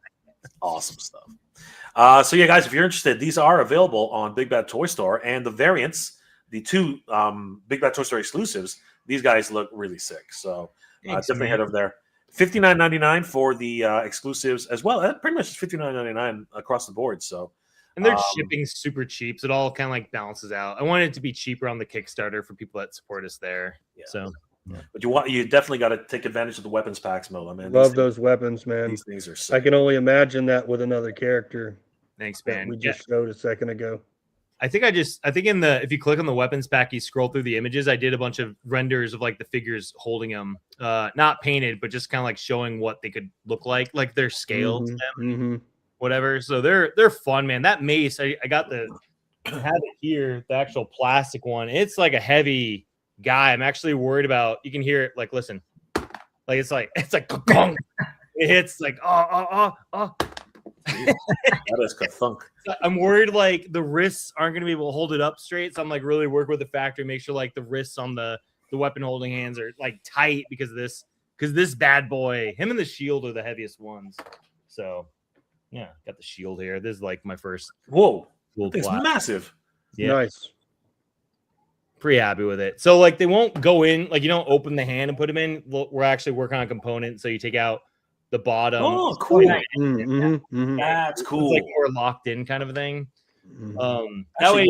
awesome stuff. So yeah, guys, if you're interested, these are available on Big Bad Toy Store, and the variants, the two Big Bad Toy Store exclusives, these guys look really sick. So definitely head over there. $59.99 for the exclusives as well. Pretty much $59.99 across the board. So. And their shipping's super cheap, so it all kind of like balances out. I wanted it to be cheaper on the Kickstarter for people that support us there. Yeah. So, but you definitely got to take advantage of the weapons packs, Mola, man. Love those weapons, man. These things are sick. I can only imagine that with another character. Thanks, man. We just showed a second ago. I think if you click on the weapons pack, you scroll through the images. I did a bunch of renders of like the figures holding them, not painted, but just kind of like showing what they could look like their scale to them. Whatever. So they're fun, man. That mace, I got I have it here, the actual plastic one. It's like a heavy guy. I'm actually worried about. You can hear it. Like, listen, like it's like gong. It hits like oh. That is ka-thunk. I'm worried like the wrists aren't going to be able to hold it up straight. So I'm like really working with the factory, make sure like the wrists on the weapon holding hands are like tight because of this. Because this bad boy, him and the shield are the heaviest ones. So. Yeah, got the shield here. This is like my first. Whoa, it's massive. Yeah, nice. Pretty happy with it. So like they won't go in. Like you don't open the hand and put them in. We're actually working on a component. So you take out the bottom. Oh, cool. That's cool. It's like more locked in kind of a thing. That way.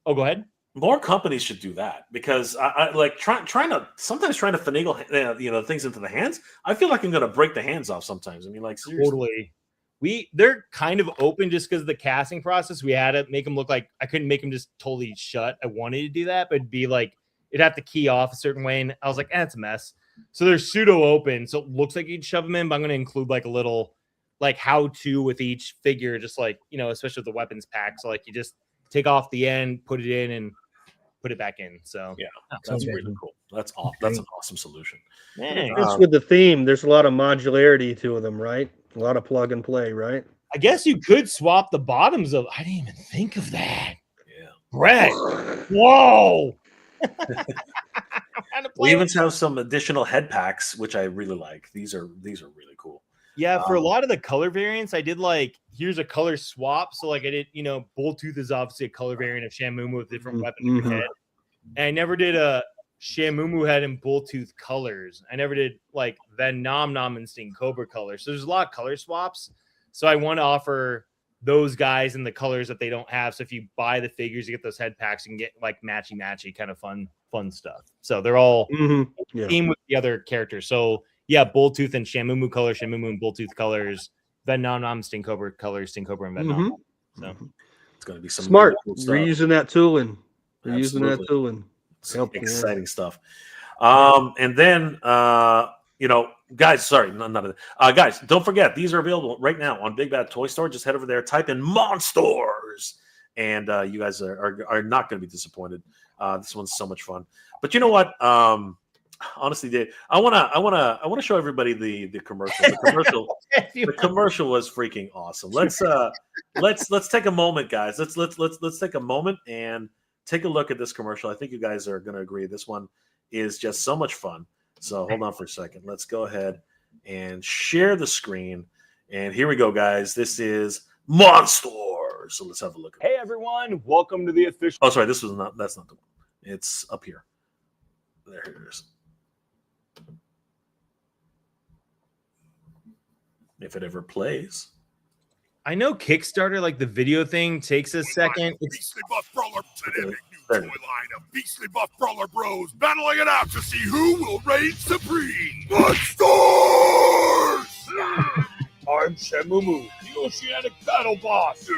Go ahead. More companies should do that because I like trying to finagle things into the hands. I feel like I'm gonna break the hands off sometimes. I mean, like seriously. Totally. They're kind of open just because of the casting process. We had to make them look like I couldn't make them just totally shut. I wanted to do that, but it'd be like it'd have to key off a certain way, and I was like, it's a mess. So they're pseudo open, so it looks like you'd shove them in, but I'm going to include like a little like how to with each figure, just like especially with the weapons pack. So like you just take off the end, put it in, and put it back in. So Yeah, So that's good. really cool. That's That's an awesome solution. man, Just with the theme, there's a lot of modularity to them, right? A lot of plug and play, right? I guess you could swap the bottoms of. I didn't even think of that, Yeah. Brett. Whoa. We even have some additional head packs, which I really like. These are really cool. Yeah, for a lot of the color variants, I did like here's a color swap. So like I did, Bulltooth is obviously a color variant of Shamumu with different weaponry head. And I never did a Shamumu head in Bulltooth colors. I never did like Ven Nom Nom and Sting Cobra colors. So there's a lot of color swaps. So I want to offer those guys in the colors that they don't have. So if you buy the figures, you get those head packs and get like matchy kind of fun stuff. So they're all themed with the other characters. So yeah, Bulltooth and Shamumu colors, Shamumu and Bulltooth colors, Ven Nom Nom, Sting Cobra colors, Sting Cobra and Ven Nom. So it's going to be some smart. Really cool stuff. Reusing that tooling. Absolutely. Reusing that tooling. Exciting stuff. And then guys, sorry, none of that. Guys, don't forget these are available right now on Big Bad Toy Store. Just head over there, type in MONSTORS, and you guys are not going to be disappointed. This one's so much fun. But you know what? Honestly, Dave, I wanna show everybody the commercial. The commercial was freaking awesome. Let's take a moment, guys. Let's take a moment and take a look at this commercial. I think you guys are gonna agree. This one is just so much fun. So hold on for a second. Let's go ahead and share the screen. And here we go, guys. This is MONSTORS. So let's have a look. Hey everyone, welcome to the official. Oh, sorry, that's not the one. It's up here. There it is. If it ever plays. I know Kickstarter, like the video thing, takes a second. Beastly Buff Brawler today, new toy line of Beastly Buff Brawler Bros battling it out to see who will reign supreme. MONSTORS! I'm Shamumu, the Oceanic Battle Boss.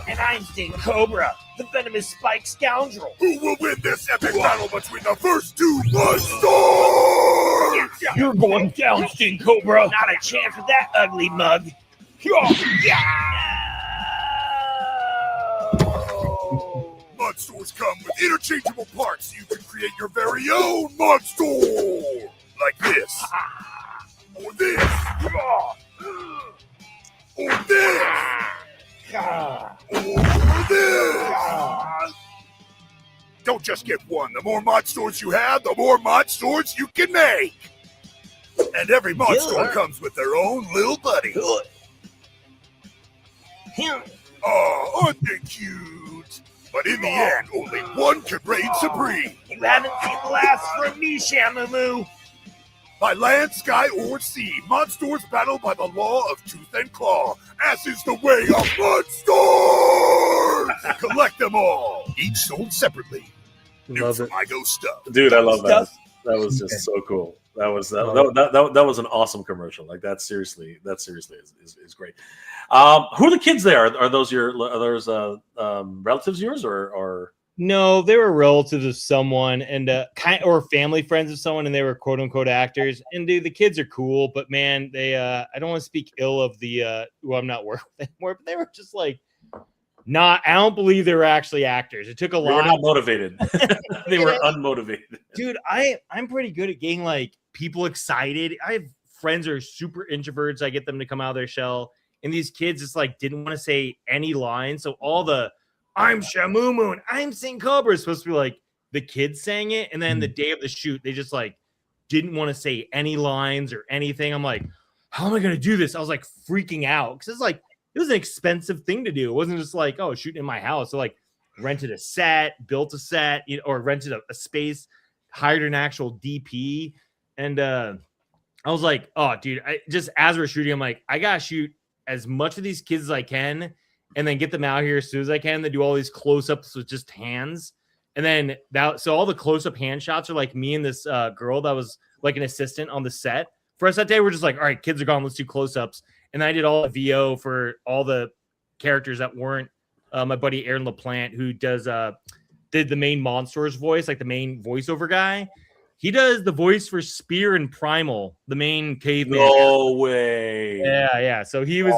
And I'm Sting Cobra, the venomous spike scoundrel. Who will win this epic battle between the first two MONSTORS? You're going down, Sting Cobra. Not a chance with that ugly mug. MONSTORS come with interchangeable parts so you can create your very own MONSTOR. Like this. Or this. Or this. Or this. Don't just get one. The more MONSTORs you have, the more MONSTORs you can make. And every MONSTOR comes with their own little buddy. Oh, aren't they cute? But in the end, only one can reign supreme. You haven't seen the last from me, Shamumu. By land, sky, or sea, MONSTORs battle by the law of tooth and claw, as is the way of MONSTORs! Collect them all, each sold separately. New from IGO stuff. Dude, I love that. That was just so cool. That was an awesome commercial. Like that seriously is great. Who are the kids there? Are those relatives of yours or? No, they were relatives of someone and or family friends of someone, and they were quote unquote actors. And dude, the kids are cool, but man, they I don't want to speak ill of the who I'm not working with anymore, but they were just like I don't believe they were actually actors. It took a lot. They were not motivated. They were unmotivated. Dude, I'm pretty good at getting like people excited. I have friends who are super introverts. I get them to come out of their shell, and these kids just like didn't want to say any lines. So all the I'm Shamumu and I'm Sting Cobra is supposed to be like the kids saying it, and then the day of the shoot, they just like didn't want to say any lines or anything. I'm like, how am I gonna do this? I was like freaking out because it's like it was an expensive thing to do. It wasn't just like, oh, shooting in my house. So like rented a set, built a set, or rented a space, hired an actual DP. And I was like, oh, dude, just as we're shooting, I'm like, I got to shoot as much of these kids as I can and then get them out here as soon as I can. They do all these close-ups with just hands. And then so all the close-up hand shots are like me and this girl that was like an assistant on the set. For us that day, we're just like, all right, kids are gone. Let's do close-ups. And I did all the VO for all the characters that weren't my buddy Aaron LaPlante, who did the main MONSTORS voice, like the main voiceover guy. He does the voice for Spear and Primal, the main caveman. No way. Yeah. So he was.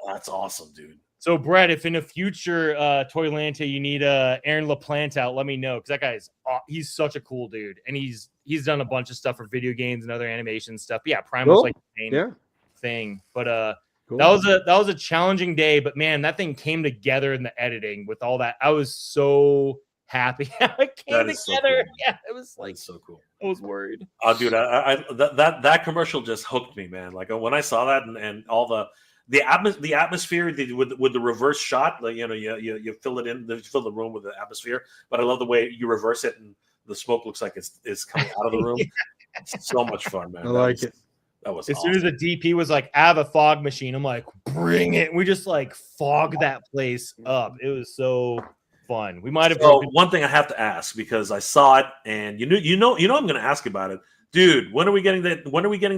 That's awesome, dude. So, Brett, if in a future ToyLanta you need Aaron LaPlante out, let me know, because that guy's he's such a cool dude, and he's done a bunch of stuff for video games and other animation stuff. But yeah, Prime was like the main thing, but Cool. that was a challenging day. But man, that thing came together in the editing with all that. I was so happy how it came together. So cool. Yeah, it was like so cool. I was worried. Oh, dude, that commercial just hooked me, man. Like when I saw that and all the atmosphere with the reverse shot, like you fill it in, you fill the room with the atmosphere. But I love the way you reverse it and the smoke looks like it's coming out of the room. It's so much fun, man. I like it. That was as awesome. soon as the DP was like, I have a fog machine, I'm like, bring it. We just like fog that place up. It was so fun. We might have. One thing I have to ask, because I saw it and you know I'm going to ask about it, dude. When are we getting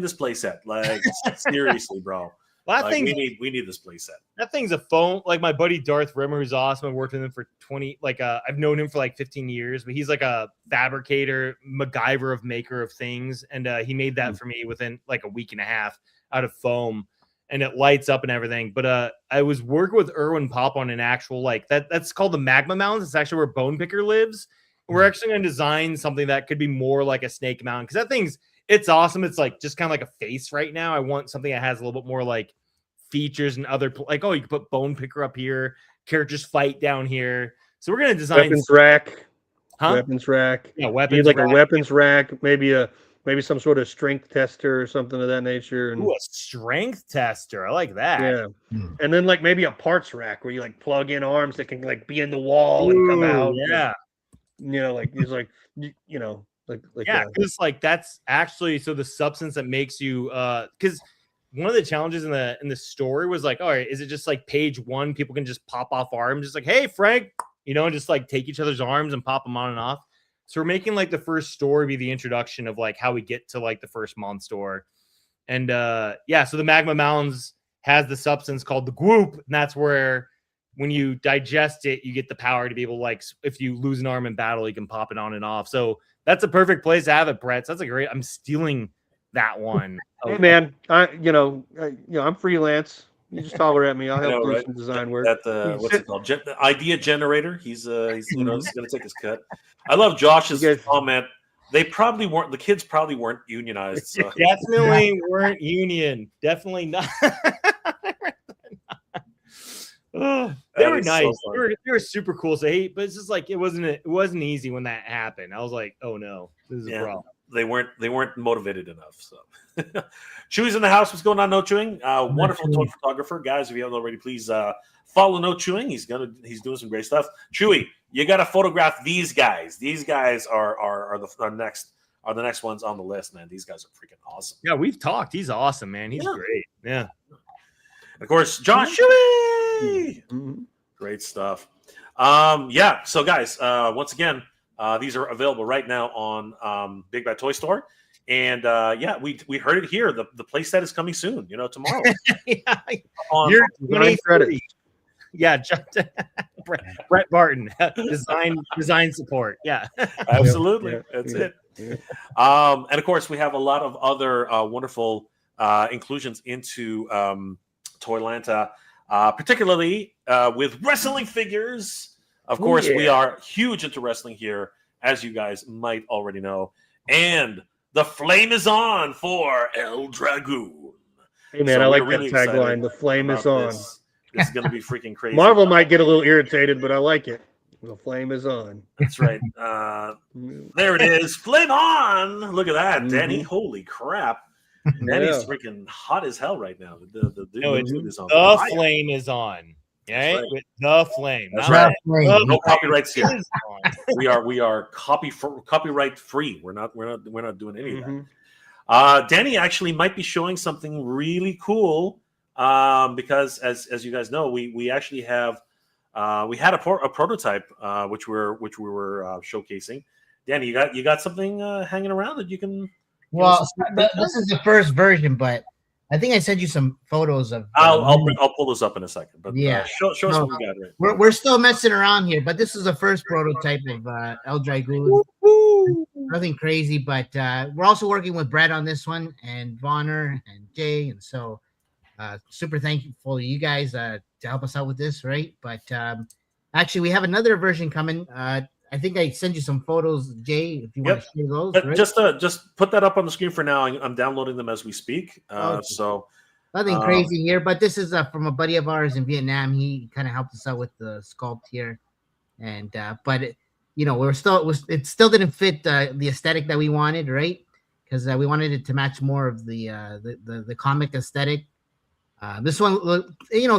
this play set? Like seriously, bro. Well, like, we need this play set. That thing's a phone. Like my buddy Darth Rimmer, who's awesome. I've worked with him for 20. Like I've known him for like 15 years, but he's like a fabricator, MacGyver of maker of things, and he made that for me within like a week and a half out of foam, and it lights up and everything. But I was working with Erwin Pop on an actual like that's called the magma mounds. It's actually where Bone Picker lives. We're actually going to design something that could be more like a snake mound, because that thing's. It's awesome. It's like just kind of like a face right now. I want something that has a little bit more like features and other like, oh, you can put Bone Picker up here, characters fight down here. So we're gonna design weapons rack, weapons rack. Yeah, weapons like rack. A weapons rack, maybe some sort of strength tester or something of that nature. And a strength tester. I like that. Yeah, and then like maybe a parts rack where you like plug in arms that can like be in the wall and come out. Yeah, like it's like like yeah, because like that's actually so the substance that makes you because one of the challenges in the story was like, all right, is it just like page one, people can just pop off arms, just like, hey Frank, and just like take each other's arms and pop them on and off. So we're making like the first story be the introduction of like how we get to like the first MONSTOR. And so the magma mounds has the substance called the goop, and that's where when you digest it, you get the power to be able to, like, if you lose an arm in battle, you can pop it on and off. So that's a perfect place to have it, Brett. So that's a great. I'm stealing that one. Hey man, I'm freelance. You just holler at me. I'll help do some design work. What's it called? The idea generator. He's going to take his cut. I love Josh's comment. The kids probably weren't unionized. So. Definitely weren't union. Definitely not. They were nice. So they were super cool. So but it's just like it wasn't easy when that happened. I was like, oh no, this is a problem. They weren't motivated enough. So Chewy's in the house. What's going on, No Chewing? Wonderful toy photographer, guys. If you haven't already, please follow No Chewing. He's doing some great stuff. Chewy, you got to photograph these guys. These guys are the next ones on the list, man. These guys are freaking awesome. Yeah, we've talked. He's awesome, man. He's great. Yeah. And of course, John Chewy. Great stuff. So guys, once again, these are available right now on Big Bad Toy Store. And we heard it here. The play set is coming soon, tomorrow. You're 23. Yeah, Brett Barton, design support. Yeah. Absolutely. That's it. Yeah. And of course, we have a lot of other wonderful inclusions into ToyLanta, particularly with wrestling figures. Of course, we are huge into wrestling here, as you guys might already know. And the flame is on for El Dragoon. Hey, man, I like that tagline. The flame is on. This is going to be freaking crazy. Marvel might get a little irritated, but I like it. The flame is on. That's right. There it is. Flame on. Look at that, Danny. Holy crap. Danny's freaking hot as hell right now. The flame is on. Okay, right. The flame. That's right. No copyrights here. we are copyright free. We're not doing any of that. Danny actually might be showing something really cool because as you guys know, we actually have we had a prototype which we were showcasing. Danny, you got something hanging around that you can. Well, this is the first version, but I think I sent you some photos of. I'll pull this up in a second, but show us what we got. Right. We're still messing around here, but this is the first prototype of El Dragoon. Nothing crazy, but we're also working with Brett on this one, and Vonner and Jay, and so super thankful to you guys to help us out with this, right? But actually, we have another version coming. I think I sent you some photos, Jay, if you want to share those. But right? just put that up on the screen for now. I'm downloading them as we speak. Okay. So nothing crazy here, but this is from a buddy of ours in Vietnam. He kind of helped us out with the sculpt here, and but it still didn't fit the aesthetic that we wanted, right? Because we wanted it to match more of the comic aesthetic. This one,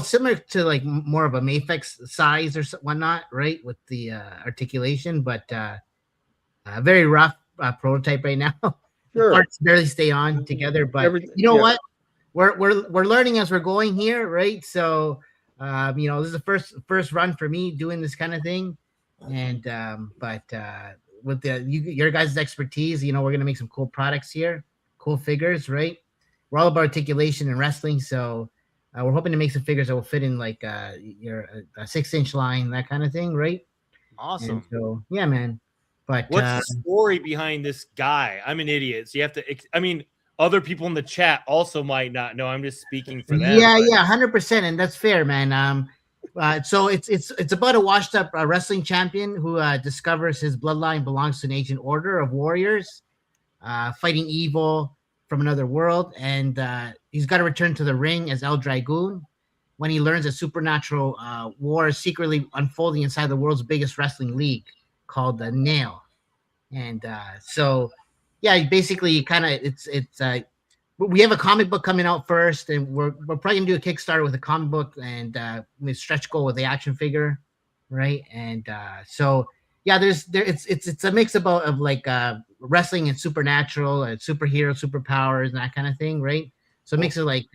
similar to like more of a Mafex size or whatnot, right? With the articulation, but very rough prototype right now. Sure. Parts barely stay on together, but what? We're learning as we're going here, right? So, this is the first run for me doing this kind of thing, and but with your guys' expertise, we're gonna make some cool products here, cool figures, right? We're all about articulation and wrestling, so we're hoping to make some figures that will fit in like your 6-inch line, that kind of thing, right? Awesome. And so yeah, man. But what's the story behind this guy? I'm an idiot, so you have to. I mean, other people in the chat also might not know. I'm just speaking for them. Yeah, 100%, and that's fair, man. So it's about a washed-up wrestling champion who discovers his bloodline belongs to an ancient order of warriors, fighting evil from another world, and he's got to return to the ring as El Dragoon when he learns a supernatural war is secretly unfolding inside the world's biggest wrestling league called the Nail. And so, yeah, basically, kind of, it's we have a comic book coming out first, and we're probably gonna do a Kickstarter with a comic book and with stretch goal with the action figure, right? And so, yeah, it's a mix of like wrestling and supernatural and superhero superpowers and that kind of thing, right? So it makes it like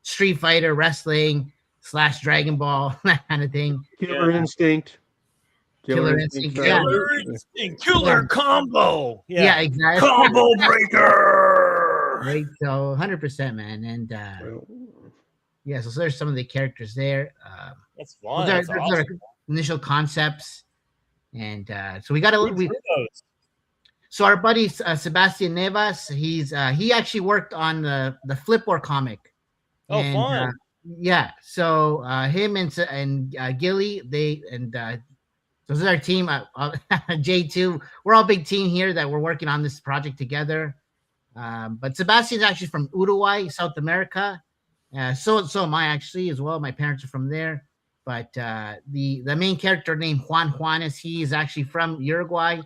Street Fighter, wrestling / Dragon Ball, that kind of thing. Killer Instinct. Killer Instinct. Killer combo. Yeah, exactly. Combo breaker. Right. So 100%, man. And yeah, so there's some of the characters there. That's fun. Those are our initial concepts. And so we got a so our buddy Sebastian Nevas, he actually worked on the Flipboard comic. Oh, and, fun. Yeah. So him and Gilly, so this is our team. J2, we're all a big team here that we're working on this project together. But Sebastian's actually from Uruguay, South America. So am I actually as well. My parents are from there. But the main character named Juanes, he is actually from Uruguay.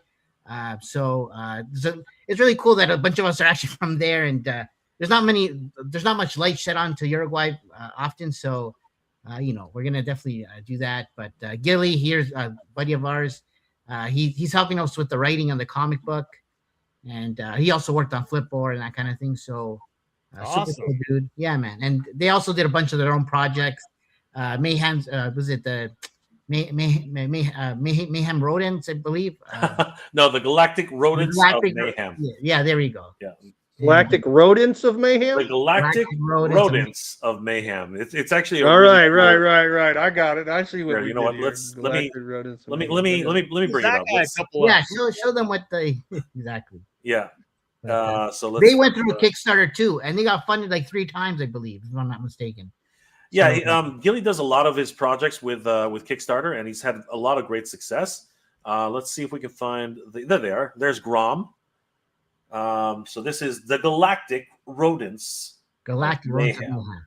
So it's really cool that a bunch of us are actually from there. And there's not much light shed onto Uruguay often. So we're gonna definitely do that. But Gilly, here's a buddy of ours. He's helping us with the writing on the comic book, and he also worked on Flipboard and that kind of thing. So awesome, super cool dude. Yeah, man. And they also did a bunch of their own projects. Mayhem's was it the Mayhem Rodents, I believe. No, the Galactic Rodents of Mayhem. Yeah, there we go. Yeah. Galactic Rodents of Mayhem? The Galactic Rodents of Mayhem. It's actually all right. I got it. I see what you know what? Let me bring it up. Yeah, show them what they exactly. Yeah. So they went through a Kickstarter too, and they got funded like 3 times, I believe, if I'm not mistaken. Yeah, so, Gilly does a lot of his projects with Kickstarter, and he's had a lot of great success. Let's see if we can find there they are. There's Grom. So this is the Galactic Rodents. Galactic Rodents.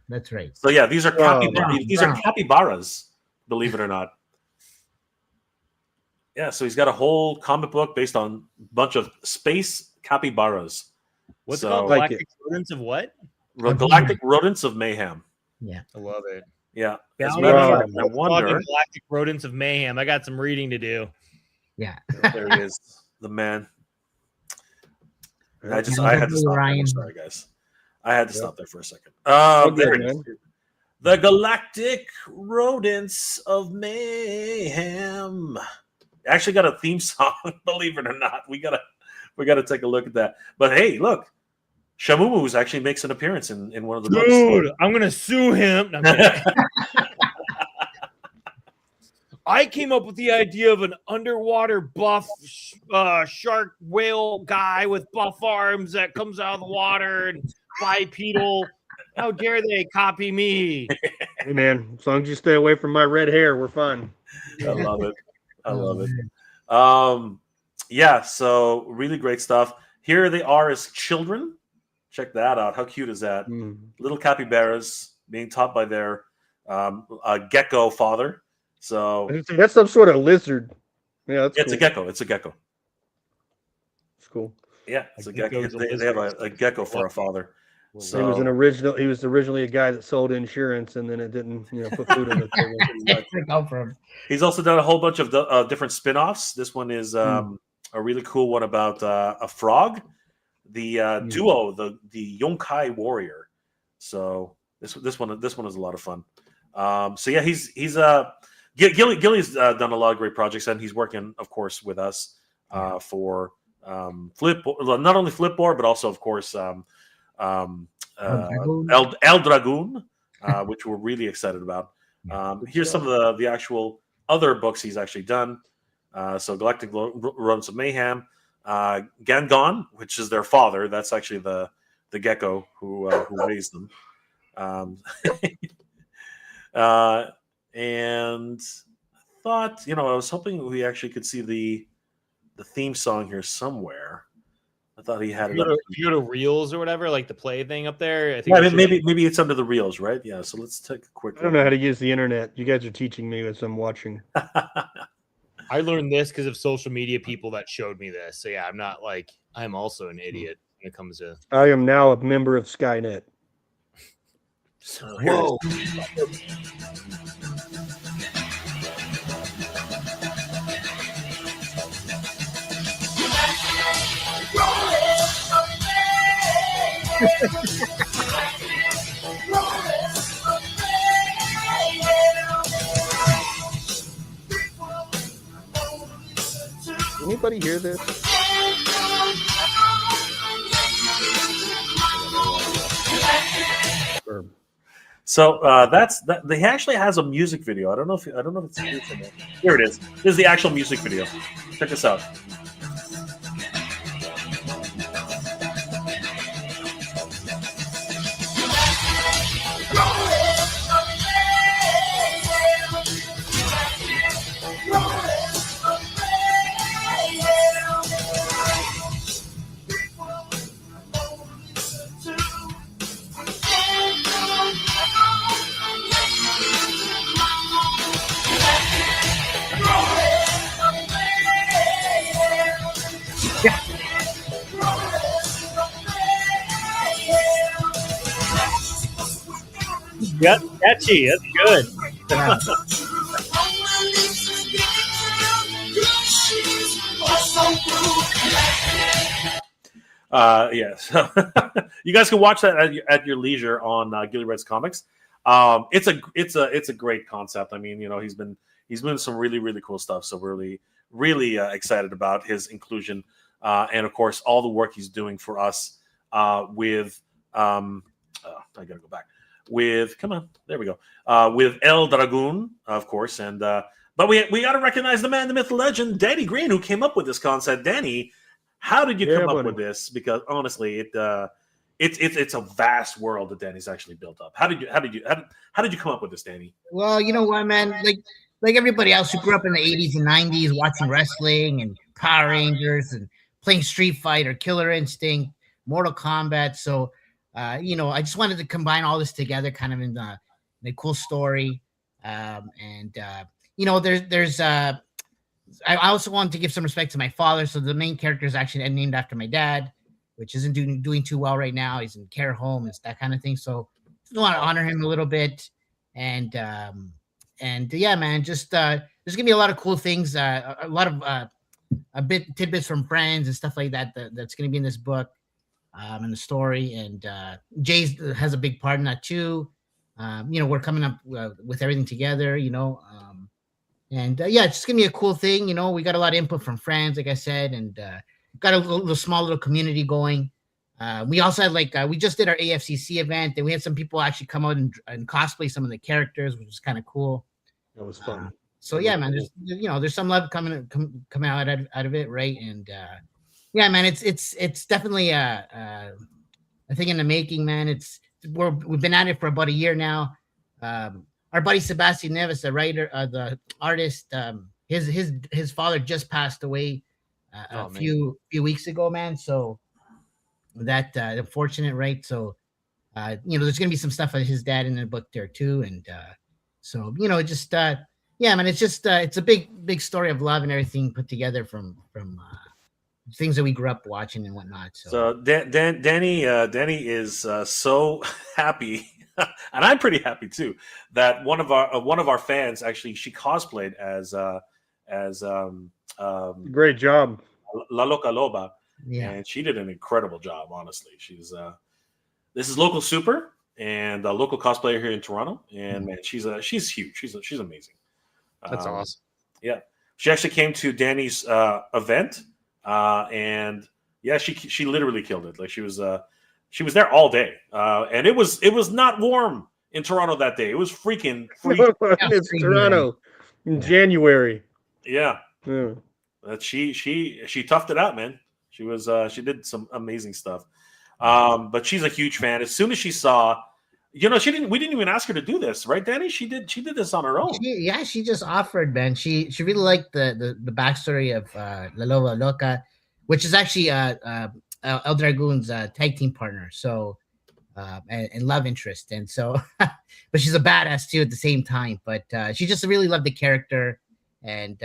That's right. So yeah, these are capybaras, believe it or not. Yeah, so he's got a whole comic book based on a bunch of space capybaras. What's called Galactic Rodents of what? Galactic Rodents of Mayhem. Yeah, I love it. Yeah, I wonder. Galactic Rodents of Mayhem. I got some reading to do. Yeah, there he is, the man. I had to stop there. Sorry, guys. I had to stop there for a second. There it is. The Galactic Rodents of Mayhem. Actually got a theme song, believe it or not. We gotta take a look at that. But hey, look. Shamumu actually makes an appearance in one of the books. Dude, I'm gonna sue him. No, I came up with the idea of an underwater buff shark whale guy with buff arms that comes out of the water and bipedal. How dare they copy me? Hey man, as long as you stay away from my red hair, we're fine. I love it. I Oh, love it. man. Yeah, so really great stuff. Here they are as children. Check that out. How cute is that? Little capybaras being taught by their gecko father. So That's some sort of lizard. Yeah, that's it's cool. a gecko. It's a gecko. It's cool. Yeah, it's a gecko. gecko's a They have lizard. a gecko for a father. So He was originally a guy that sold insurance, and then it didn't, put food on the table. Go for him. he's also done a whole bunch of different spin-offs. This one is a really cool one about a frog, the duo, the Yonkai warrior. So this one is a lot of fun. So yeah, he's Gilly's done a lot of great projects, and he's working, of course, with us for not only Flipboard, but also, of course, El Dragoon, which we're really excited about. Here's some of the actual other books he's actually done. So Galactic Rodents of Mayhem, Gangon, which is their father. That's actually the gecko who raised them. And I thought, I was hoping we actually could see the theme song here somewhere. I thought he had it. If you go to Reels or whatever, like the play thing up there. I think maybe it's under the Reels, right? Yeah. So let's take a quick. I don't know how to use the internet. You guys are teaching me as I'm watching. I learned this because of social media people that showed me this. So yeah, I'm also an idiot when it comes to. I am now a member of Skynet. Whoa. Anybody hear this? So they actually has a music video. I don't know if it's here somewhere. Here it is. This is the actual music video. Check this out. Yep, catchy. That's good. Yeah, so you guys can watch that at your leisure on Gilly Red's Comics. It's a great concept. I mean, he's been some really, really cool stuff. So we're really excited about his inclusion, and of course all the work he's doing for us with. I gotta go back. Come on, there we go. With El Dragoon, of course, and but we got to recognize the man, the myth, the legend, Danny Green, who came up with this concept. Danny, how did you come up with this? Because honestly, it's a vast world that Danny's actually built up. How did you come up with this, Danny? Well, you know what, man? Like everybody else who grew up in the 80s and 90s watching wrestling and Power Rangers and playing Street Fighter, Killer Instinct, Mortal Kombat. So I just wanted to combine all this together kind of in a cool story. There's I also wanted to give some respect to my father. So the main character is actually named after my dad, which isn't doing too well right now. He's in care home and that kind of thing. So I want to honor him a little bit. And yeah, man, just there's gonna be a lot of cool things, a lot of tidbits from friends and stuff like that that's gonna be in this book. In the story, and Jay has a big part in that too. We're coming up with everything together, and yeah, it's just gonna be a cool thing. We got a lot of input from friends, like I said, and got a small little community going. We also had we just did our AFCC event, and we had some people actually come out and cosplay some of the characters, which was kind of cool. That was fun. So yeah, man, there's some love coming out of it, right? And yeah, man, it's definitely a thing in the making, man. It's we've been at it for about a year now. Our buddy Sebastian Neves, the writer, the artist, his father just passed away a few weeks ago, man. So that unfortunate, right? So there's gonna be some stuff of his dad in the book there too, and so just yeah, man, it's just it's a big story of love and everything put together from things that we grew up watching and whatnot. So Danny is so happy, and I'm pretty happy too, that one of our fans actually, she cosplayed as Great job. La Loca Loba, Yeah. and she did an incredible job. Honestly, she's this is Local Super and a local cosplayer here in Toronto, and man, she's huge. She's amazing. That's awesome. Yeah, she actually came to Danny's event, and yeah, she literally killed it. Like she was there all day, and it was not warm in Toronto that day. It was freaking freezing. It's Toronto in January. Yeah, Yeah. But she toughed it out, man. She did some amazing stuff. But she's a huge fan. As soon as she saw, we didn't even ask her to do this, right, Danny? She did this on her own. She just offered, man. She really liked the backstory of La Loba Loca, which is actually El Dragoon's tag team partner. So and love interest, and so but she's a badass too at the same time. But she just really loved the character, and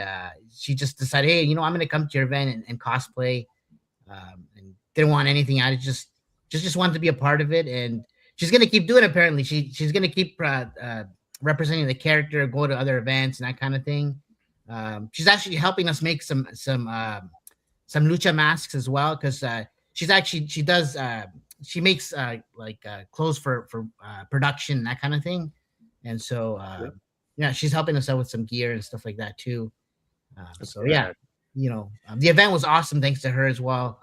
she just decided, hey, I'm going to come to your event and cosplay, and didn't want anything out of it. Just wanted to be a part of it, and she's going to keep doing it. Apparently, she's going to keep representing the character, go to other events and that kind of thing. She's actually helping us make some lucha masks as well, because she makes clothes for production and that kind of thing, and so she's helping us out with some gear and stuff like that too. The event was awesome thanks to her as well.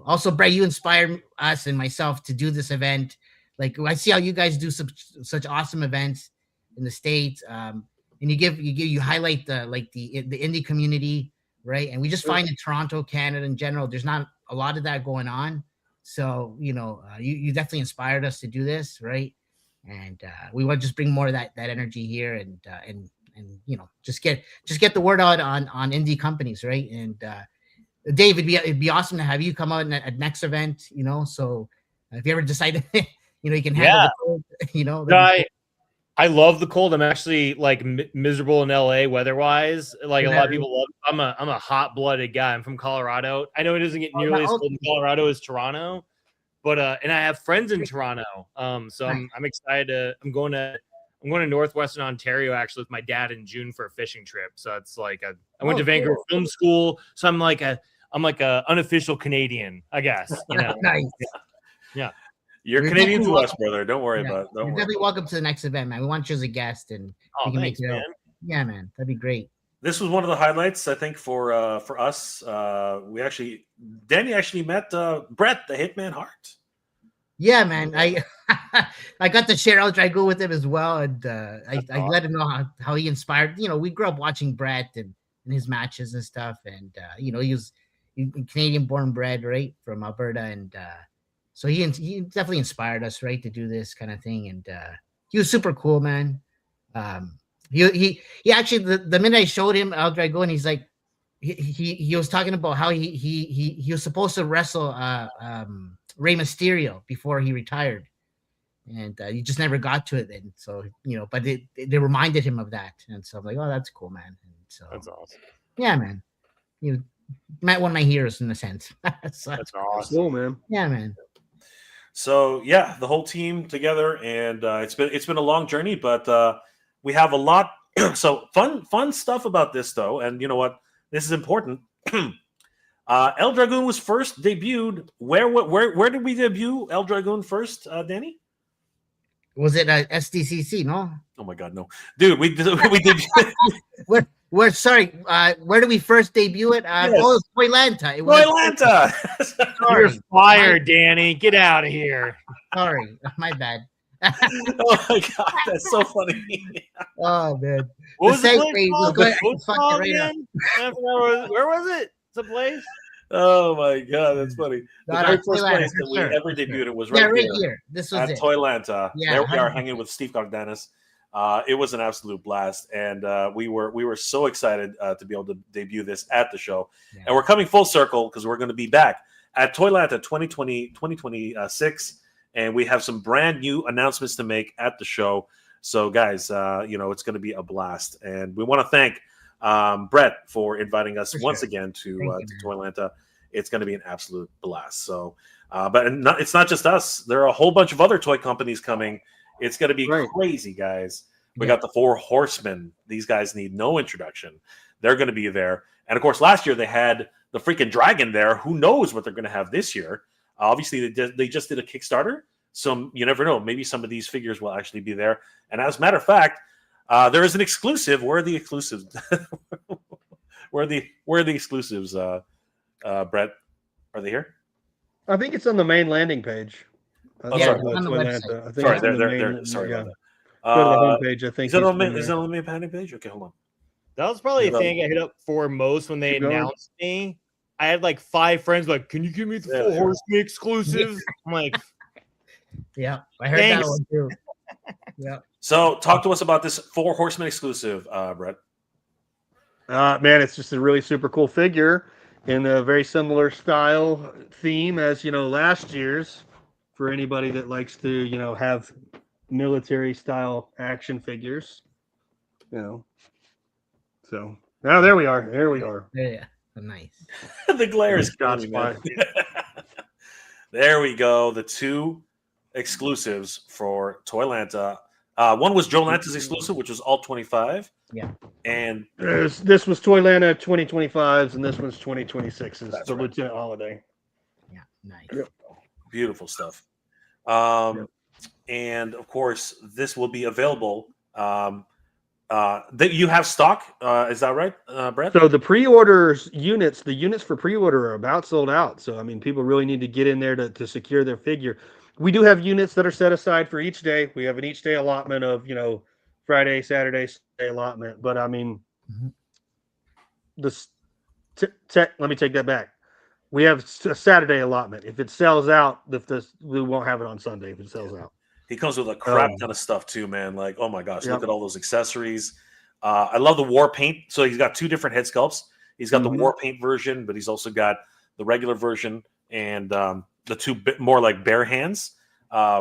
Also, Brett, you inspired us and myself to do this event. Like, I see how you guys do such awesome events in the States, and you highlight the indie community, right? And we just find in Toronto, Canada in general, there's not a lot of that going on. So you definitely inspired us to do this, right? And we want to just bring more of that energy here, and just get the word out on indie companies, right? And Dave, it'd be awesome to have you come out at next event. So if you ever decide, you can handle the cold, I love the cold. I'm actually miserable in LA weather-wise. Like, a lot of people love. I'm a hot-blooded guy. I'm from Colorado. I know it doesn't get nearly as cold in Colorado as Toronto, but and I have friends in Toronto. So I'm excited. I'm going to Northwestern Ontario actually with my dad in June for a fishing trip. So it's I went to Vancouver Film School, so I'm like a unofficial Canadian, I guess. Nice. Yeah. You're Canadian to us, brother. Don't worry about it. You're definitely welcome to the next event, man. We want you as a guest, and we can thanks, make it man. Yeah, man, that'd be great. This was one of the highlights, I think, for us. Danny actually met Brett, the Hitman Hart. Yeah, man. I got to share El Dragoon with him as well, and I let him know how he inspired. We grew up watching Brett and his matches and stuff, and he was Canadian born bred, right, from Alberta, and so he definitely inspired us, right, to do this kind of thing, and he was super cool, man. He actually, the minute I showed him El Dragoon, he's like, he was talking about how he was supposed to wrestle Rey Mysterio before he retired, and he just never got to it then. So but they reminded him of that, and so I'm like, oh, that's cool, man. And so That's awesome. Yeah, man. You met one of my heroes in a sense. So, That's awesome. Cool, man. Yeah, man. So yeah, the whole team together, and it's been a long journey, but we have a lot. So fun stuff about this though, and you know what? This is important. El Dragoon was first debuted. Where did we debut El Dragoon first, Danny? Was it SDCC? No. Oh my God, no, dude. We debuted. We're sorry. Where did we first debut it? Yes. Oh, ToyLanta. ToyLanta. You're fired, Danny. Get out of here. Sorry, my bad. Oh my God, that's so funny. Oh man. What was the segue place was called? good. What's Fuck called it right again? Where was it? It's a place? Oh my god, that's funny. The Got very on first ToyLanta, place for that we sure, ever for sure. debuted it was Yeah, right right here here. This was at it. ToyLanta. Yeah, There we are 100%. hanging with Steve Dennis. It was an absolute blast, and we were so excited to be able to debut this at the show. Yeah. And we're coming full circle because we're going to be back at ToyLanta 2026, and we have some brand new announcements to make at the show. So, guys, it's going to be a blast, and we want to thank Brett for inviting us For once sure. again to Thank you, ToyLanta. It's going to be an absolute blast. So, it's not just us. There are a whole bunch of other toy companies coming. It's going to be Right. crazy, guys. We Yeah. got the Four Horsemen. These guys need no introduction. They're going to be there. And of course, last year they had the freaking dragon there. Who knows what they're going to have this year? Obviously, they just did a Kickstarter. So you never know. Maybe some of these figures will actually be there. And as a matter of fact, there is an exclusive. Where are the exclusives? where are the exclusives, Brett? Are they here? I think it's on the main landing page. Oh, Yeah, sorry. on the ToyLanta. website. I think Sorry, it's on the they're main. sorry yeah. about that. Go to the homepage. I think Is that on it's is that on the main landing page? Okay, hold on. That was probably the Yeah. thing I hit up for most when they Keep going. announced me. I had like 5 friends like, "Can you give me the Yeah, Four yeah. Horsemen exclusive?" I'm like, Yeah, I heard Thanks. that one too. Yeah. So, talk to us about this Four Horsemen exclusive, Brett. Man, it's just a really super cool figure in a very similar style theme as last year's. For anybody that likes to have military style action figures, So now there we are. There we are. Yeah. Nice. The glare is Shots killing me, man. There we go. The 2 exclusives for ToyLanta. One was Joe Lanta's exclusive, which was all 25. Yeah. And This was ToyLanta 2025s, and this one's 2026s. That's The right. Lieutenant Holiday. Yeah. Nice. Yep. beautiful stuff. And of course, this will be available. That you have stock, is that right, Brett? So the pre-orders units, the units for pre-order are about sold out. So I mean, people really need to get in there to secure their figure. We do have units that are set aside for each day. We have an each day allotment of Friday, Saturday, Sunday allotment. But I mean, let me take that back. We have a Saturday allotment. If it sells out, we won't have it on Sunday if it sells out. He comes with a crap ton of stuff too, man. Like, oh my gosh, look at all those accessories. I love the war paint. So he's got 2 different head sculpts. He's got the war paint version, but he's also got the regular version and the 2 more like bare hands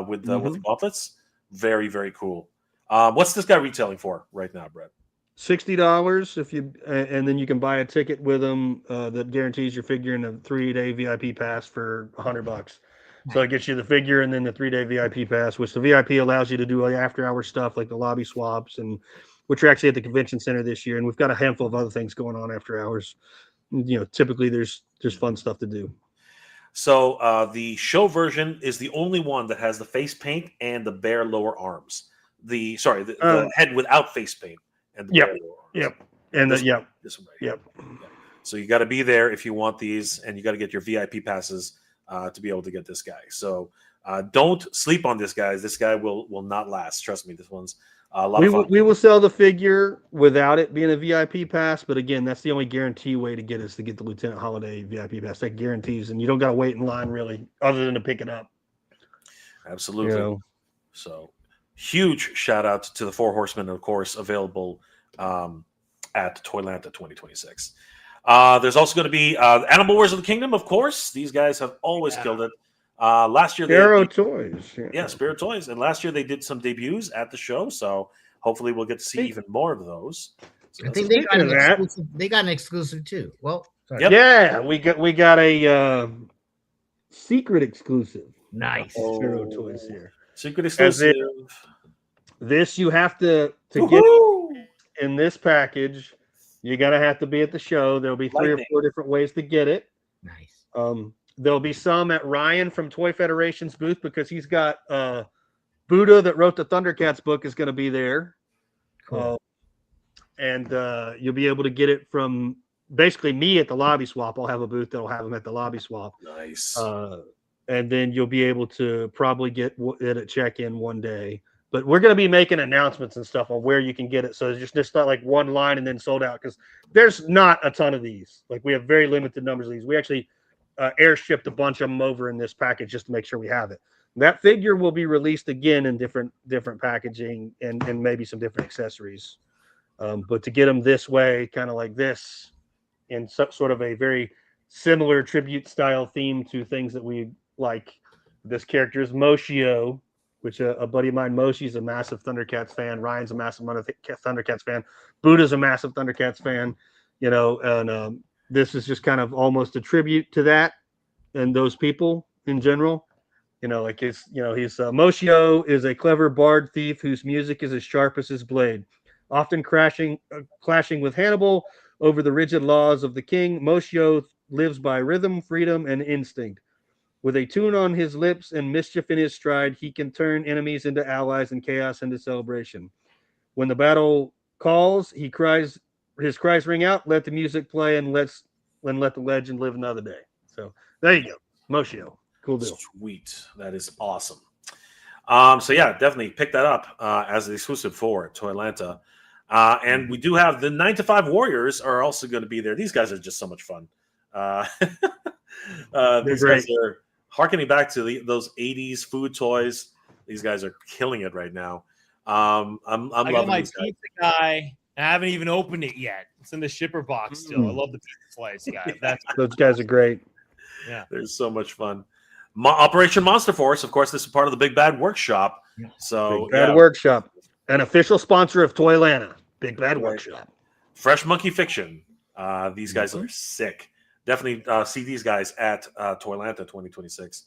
with the gauntlets. Very, very cool. What's this guy retailing for right now, Brett? $60 if you, and then you can buy a ticket with them that guarantees your figure in a 3-day VIP pass for $100. So it gets you the figure and then the 3-day VIP pass, which the VIP allows you to do after-hour stuff like the lobby swaps, and which are actually at the convention center this year. And we've got a handful of other things going on after hours. Typically there's fun stuff to do. So the show version is the only one that has the face paint and the bare lower arms. The head without face paint and the bare lower arms. Yep. And this one right here. Yep. So you got to be there if you want these, and you got to get your VIP passes to be able to get this guy. So don't sleep on this, guys. This guy will not last. Trust me, this one's a lot of fun. We will sell the figure without it being a VIP pass, but again, that's the only guarantee way to get us to get the Lieutenant Holiday VIP pass. That guarantees, and you don't got to wait in line really, other than to pick it up. Absolutely. So huge shout out to the Four Horsemen, of course, available at ToyLanta 2026. There's also going to be Animal Wars of the Kingdom, of course. These guys have always killed it. Last year, Toys. Yeah, Spirit Toys. And last year they did some debuts at the show, so hopefully we'll get to see even more of those. So I think they got an exclusive. They got an exclusive too. Well, sorry. Yep. Yeah, we got a secret exclusive. Nice. Zero Toys here. Secret exclusive. This you have to get in this package. You're gonna have to be at the show. There'll be 3 or 4 different ways to get it. Nice. There'll be some at Ryan from Toy Federation's booth because he's got Buddha that wrote the Thundercats book is going to be there. Cool. And you'll be able to get it from basically me at the lobby swap. I'll have a booth that'll have them at the lobby swap. Nice. And then you'll be able to probably get it at check-in one day. But we're going to be making announcements and stuff on where you can get it. So it's just not like one line and then sold out, because there's not a ton of these. Like, we have very limited numbers of these. We actually airshipped a bunch of them over in this package just to make sure we have it. That figure will be released again in different packaging and maybe some different accessories. But to get them this way, kind of like this, in sort of a very similar tribute style theme to things that we like. This character is Moshio, which a buddy of mine, Moshi's a massive Thundercats fan. Ryan's a massive Thundercats fan. Buddha's a massive Thundercats fan. And this is just kind of almost a tribute to that and those people in general. Moshio is a clever bard thief whose music is as sharp as his blade, often clashing with Hannibal over the rigid laws of the king. Moshio lives by rhythm, freedom, and instinct. With a tune on his lips and mischief in his stride, he can turn enemies into allies and chaos into celebration. When the battle calls, his cries ring out, let the music play, and let the legend live another day. So there you go. Moshio. Cool deal. Sweet. That is awesome. So yeah, definitely pick that up as an exclusive for ToyLanta. And we do have the 9 to 5 Warriors are also going to be there. These guys are just so much fun. These guys are harkening back to those 80s food toys. These guys are killing it right now. I'm loving my these guys. pizza guy. I haven't even opened it yet. It's in the shipper box still. I love the pizza slice guy. Those guys are great. Yeah, they're so much fun. Operation Monster Force, of course, this is part of the Big Bad Workshop. So Big Bad Workshop, an official sponsor of ToyLanta. Big Bad Workshop. Fresh Monkey Fiction. These guys are sick. Definitely see these guys at ToyLanta 2026.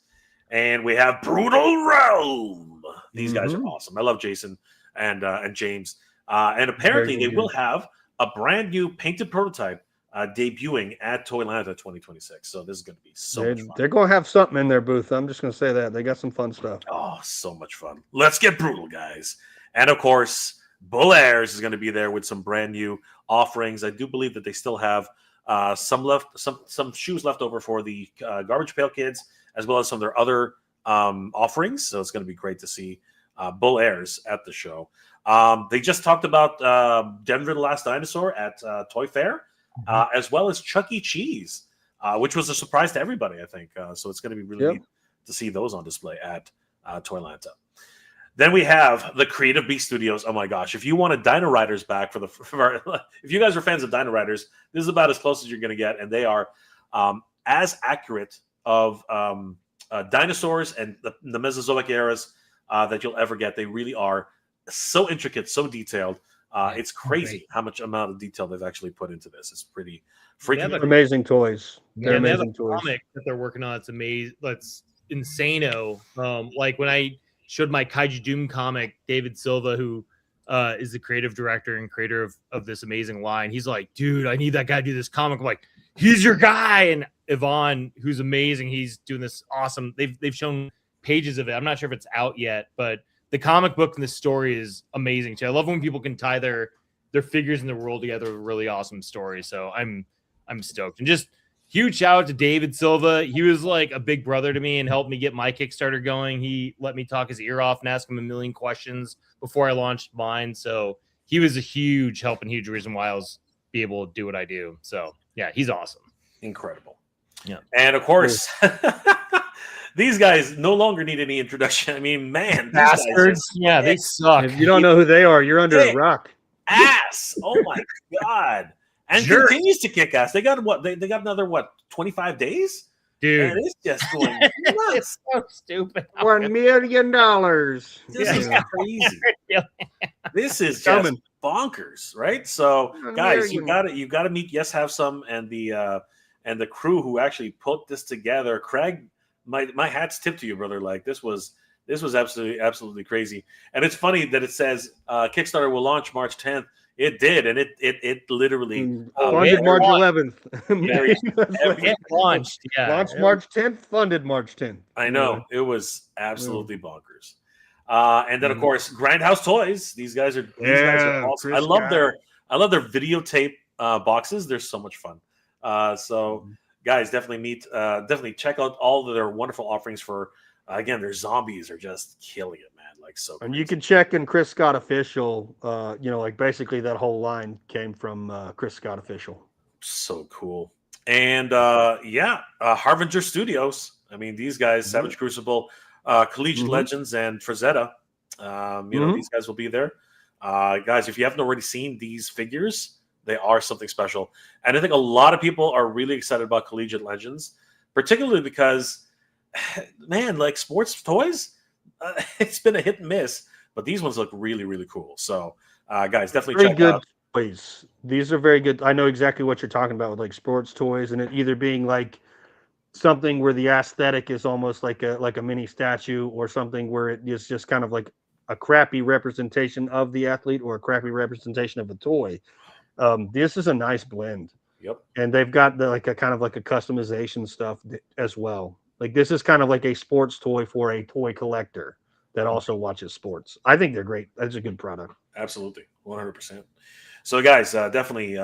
And we have Brutal Realm. These guys are awesome. I love Jason and James. And apparently they will have a brand new painted prototype debuting at ToyLanta 2026. So this is going to be so much fun. They're going to have something in their booth. I'm just going to say that. They got some fun stuff. Oh, so much fun. Let's get brutal, guys. And of course, Bull Airs is going to be there with some brand new offerings. I do believe that they still have some shoes left over for the Garbage Pail Kids, as well as some of their other offerings. So it's going to be great to see Bull Airs at the show. They just talked about Denver the Last Dinosaur at Toy Fair, as well as Chuck E. Cheese, which was a surprise to everybody, I think. So it's going to be really neat to see those on display at ToyLanta. Then we have the Creative Beast Studios. Oh my gosh! If you wanted Dino Riders back if you guys are fans of Dino Riders, this is about as close as you're going to get, and they are as accurate of dinosaurs and the Mesozoic eras that you'll ever get. They really are so intricate, so detailed. It's crazy how much amount of detail they've actually put into this. It's pretty freaking amazing toys. They're amazing toys. Comic that they're working on. It's amazing. That's insano. Like when I showed my Kaiju Doom comic, David Silva, who is the creative director and creator of this amazing line. He's like, dude, I need that guy to do this comic. I'm like, he's your guy. And Yvonne, who's amazing, he's doing this awesome. They've shown pages of it. I'm not sure if it's out yet, but the comic book and the story is amazing too. I love when people can tie their figures in the world together with a really awesome story. So I'm stoked. And just huge shout out to David Silva. He was like a big brother to me and helped me get my Kickstarter going. He let me talk his ear off and ask him a million questions before I launched mine. So he was a huge help and huge reason why I was be able to do what I do. So yeah, he's awesome. Incredible. Yeah. And of course, these guys no longer need any introduction. I mean, man, bastards. Yeah, they suck. If you don't know who they are, you're under a rock. Ass. Oh my God. And continues to kick ass. They got what? They got another 25 days? Dude. And it's just going nuts. It's so stupid. $1 million. This is crazy. This is just bonkers, right? So guys, you gotta meet Yes Have Some and the crew who actually put this together. Craig, my hat's tipped to you, brother. Like this was absolutely crazy. And it's funny that it says Kickstarter will launch March 10th. It did, and it literally funded March 11th. It launched. Yeah, launched March 10th, funded March 10th. I know it was absolutely bonkers. And then of course, Grindhouse Toys. These guys are awesome. I love their videotape boxes. They're so much fun. So guys, definitely check out all of their wonderful offerings for. Again, their zombies are just killing it, man. Like so. And you can check in Chris Scott Official. Like basically that whole line came from Chris Scott Official. So cool. And Harbinger Studios. I mean, these guys, Savage Crucible, Collegiate Legends, and Frazetta. These guys will be there. Guys, if you haven't already seen these figures, they are something special. And I think a lot of people are really excited about Collegiate Legends, particularly because, man, like sports toys, it's been a hit and miss, but these ones look really, really cool. So, guys, definitely check out. Toys. These are very good. I know exactly what you're talking about with like sports toys, and it either being like something where the aesthetic is almost like a mini statue, or something where it is just kind of like a crappy representation of the athlete or a crappy representation of the toy. This is a nice blend. Yep. And they've got the like a kind of like a customization stuff as well. Like this is kind of like a sports toy for a toy collector that also watches sports. I think they're great. That's a good product. Absolutely, 100%. So, guys, definitely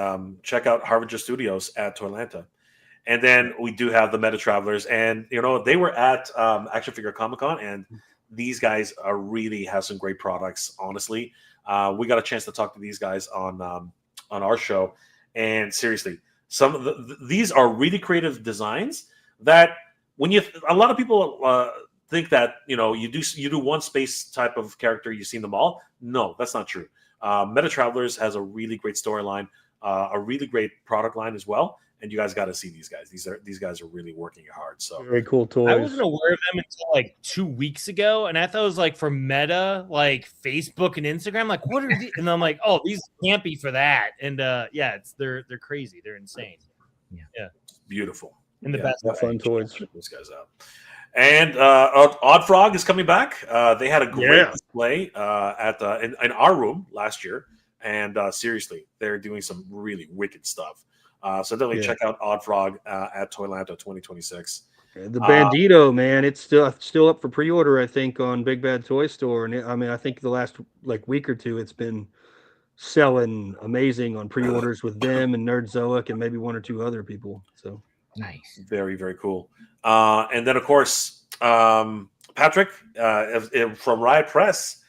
check out Harbinger Studios at ToyLanta. And then we do have the Meta Travelers. And, they were at Action Figure Comic-Con, and these guys really have some great products, honestly. We got a chance to talk to these guys on our show. And seriously, some of these are really creative designs that a lot of people think that, you do one space type of character, you've seen them all. No, that's not true. Meta Travelers has a really great storyline, a really great product line as well, and you guys got to see these guys. These guys are really working hard. So very cool toys. I wasn't aware of them until like 2 weeks ago, and I thought it was like for Meta, like Facebook and Instagram. Like, what are these? And I'm like, oh, these can't be for that. And they're crazy. They're insane. Yeah, beautiful. And the best fun toys. Check those guys out. And Odd Frog is coming back. They had a great display in our room last year, and seriously, they're doing some really wicked stuff. So definitely check out Odd Frog at ToyLanta 2026. The Bandito, man, it's still up for pre-order, I think, on Big Bad Toy Store. And I think the last week or two, it's been selling amazing on pre-orders with them and Nerdzoic and maybe one or two other people. So nice, very, very cool. And then, of course, Patrick from Riot Press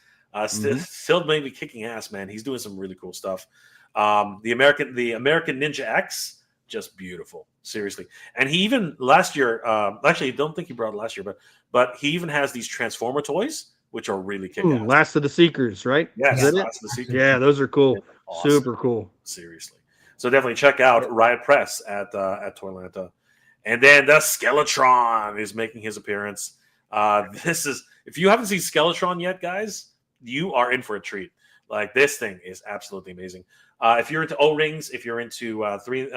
still maybe kicking ass, man. He's doing some really cool stuff. The American Ninja X, just beautiful, seriously. And he even last year, actually, I don't think he brought it last year, but he even has these Transformer toys, which are really kicking ass. Last of the Seekers, right? Yes, Last of the Seekers. Yeah, those are cool. Awesome. Super cool. Seriously. So definitely check out Riot Press at ToyLanta. And then the Skeletron is making his appearance. If you haven't seen Skeletron yet, guys, you are in for a treat. Like, this thing is absolutely amazing. If you're into O-rings, if you're into 3 and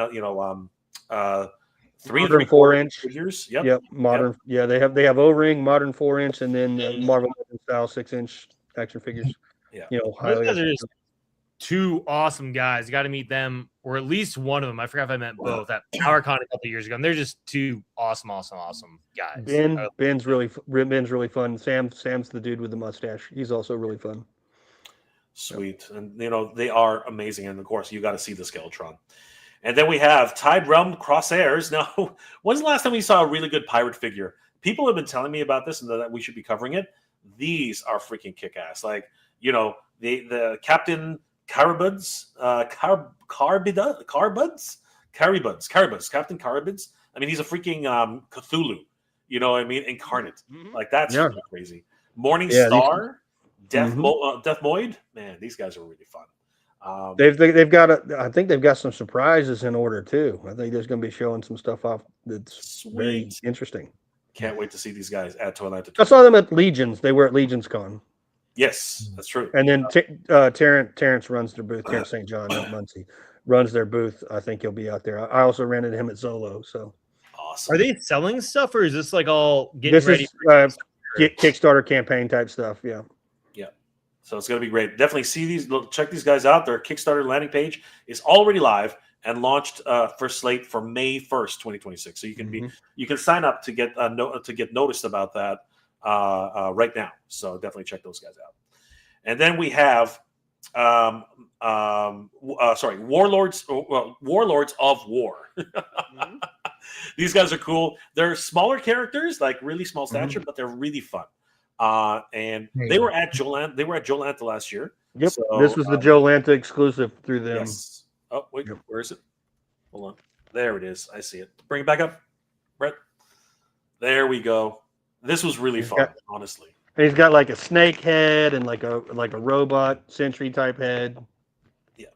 3/4 figures, yep, modern. Yeah, they have O-ring, modern 4-inch, and then Marvel style 6-inch action figures. Yeah, highly. Those guys are just 2 awesome guys. You got to meet them, or at least one of them. I forgot if I met both at PowerCon a couple of years ago. And they're just 2 awesome guys. Ben's really fun. Sam's the dude with the mustache. He's also really fun. Sweet. And they are amazing. And of course, you got to see the Skeletron. And then we have Tide Realm Crosshairs. Now, when's the last time we saw a really good pirate figure? People have been telling me about this and that we should be covering it. These are freaking kick-ass. Like, the Captain Carabuds, Captain Carabuds. I mean, he's a freaking Cthulhu, incarnate. Like, that's really crazy. Morning Star, Deathmoid. Man, these guys are really fun. They've got I think they've got some surprises in order too. I think there's going to be showing some stuff off that's very interesting. Can't wait to see these guys at ToyLanta. I saw them at Legions. They were at Legions Con. Yes, that's true. And then Terrence runs their booth. Terrence St. John, not Muncie, runs their booth. I think he'll be out there. I also rented him at Zolo. So awesome. Are they selling stuff, or is this like all getting ready? This is Kickstarter campaign type stuff. Yeah. Yeah. So it's going to be great. Definitely check these guys out. Their Kickstarter landing page is already live and launched for slate for May 1st, 2026. So you can sign up to get noticed about that right now. So definitely check those guys out. And then we have Warlords of War. These guys are cool. They're smaller characters, like really small stature, but they're really fun. And they were at JoeLanta last year. Yep. So, this was the JoeLanta exclusive through them. Yes. Oh, wait, where is it? Hold on. There it is. I see it. Bring it back up, Brett. There we go. This was really fun, honestly. And he's got like a snake head and like a robot sentry type head. Yeah.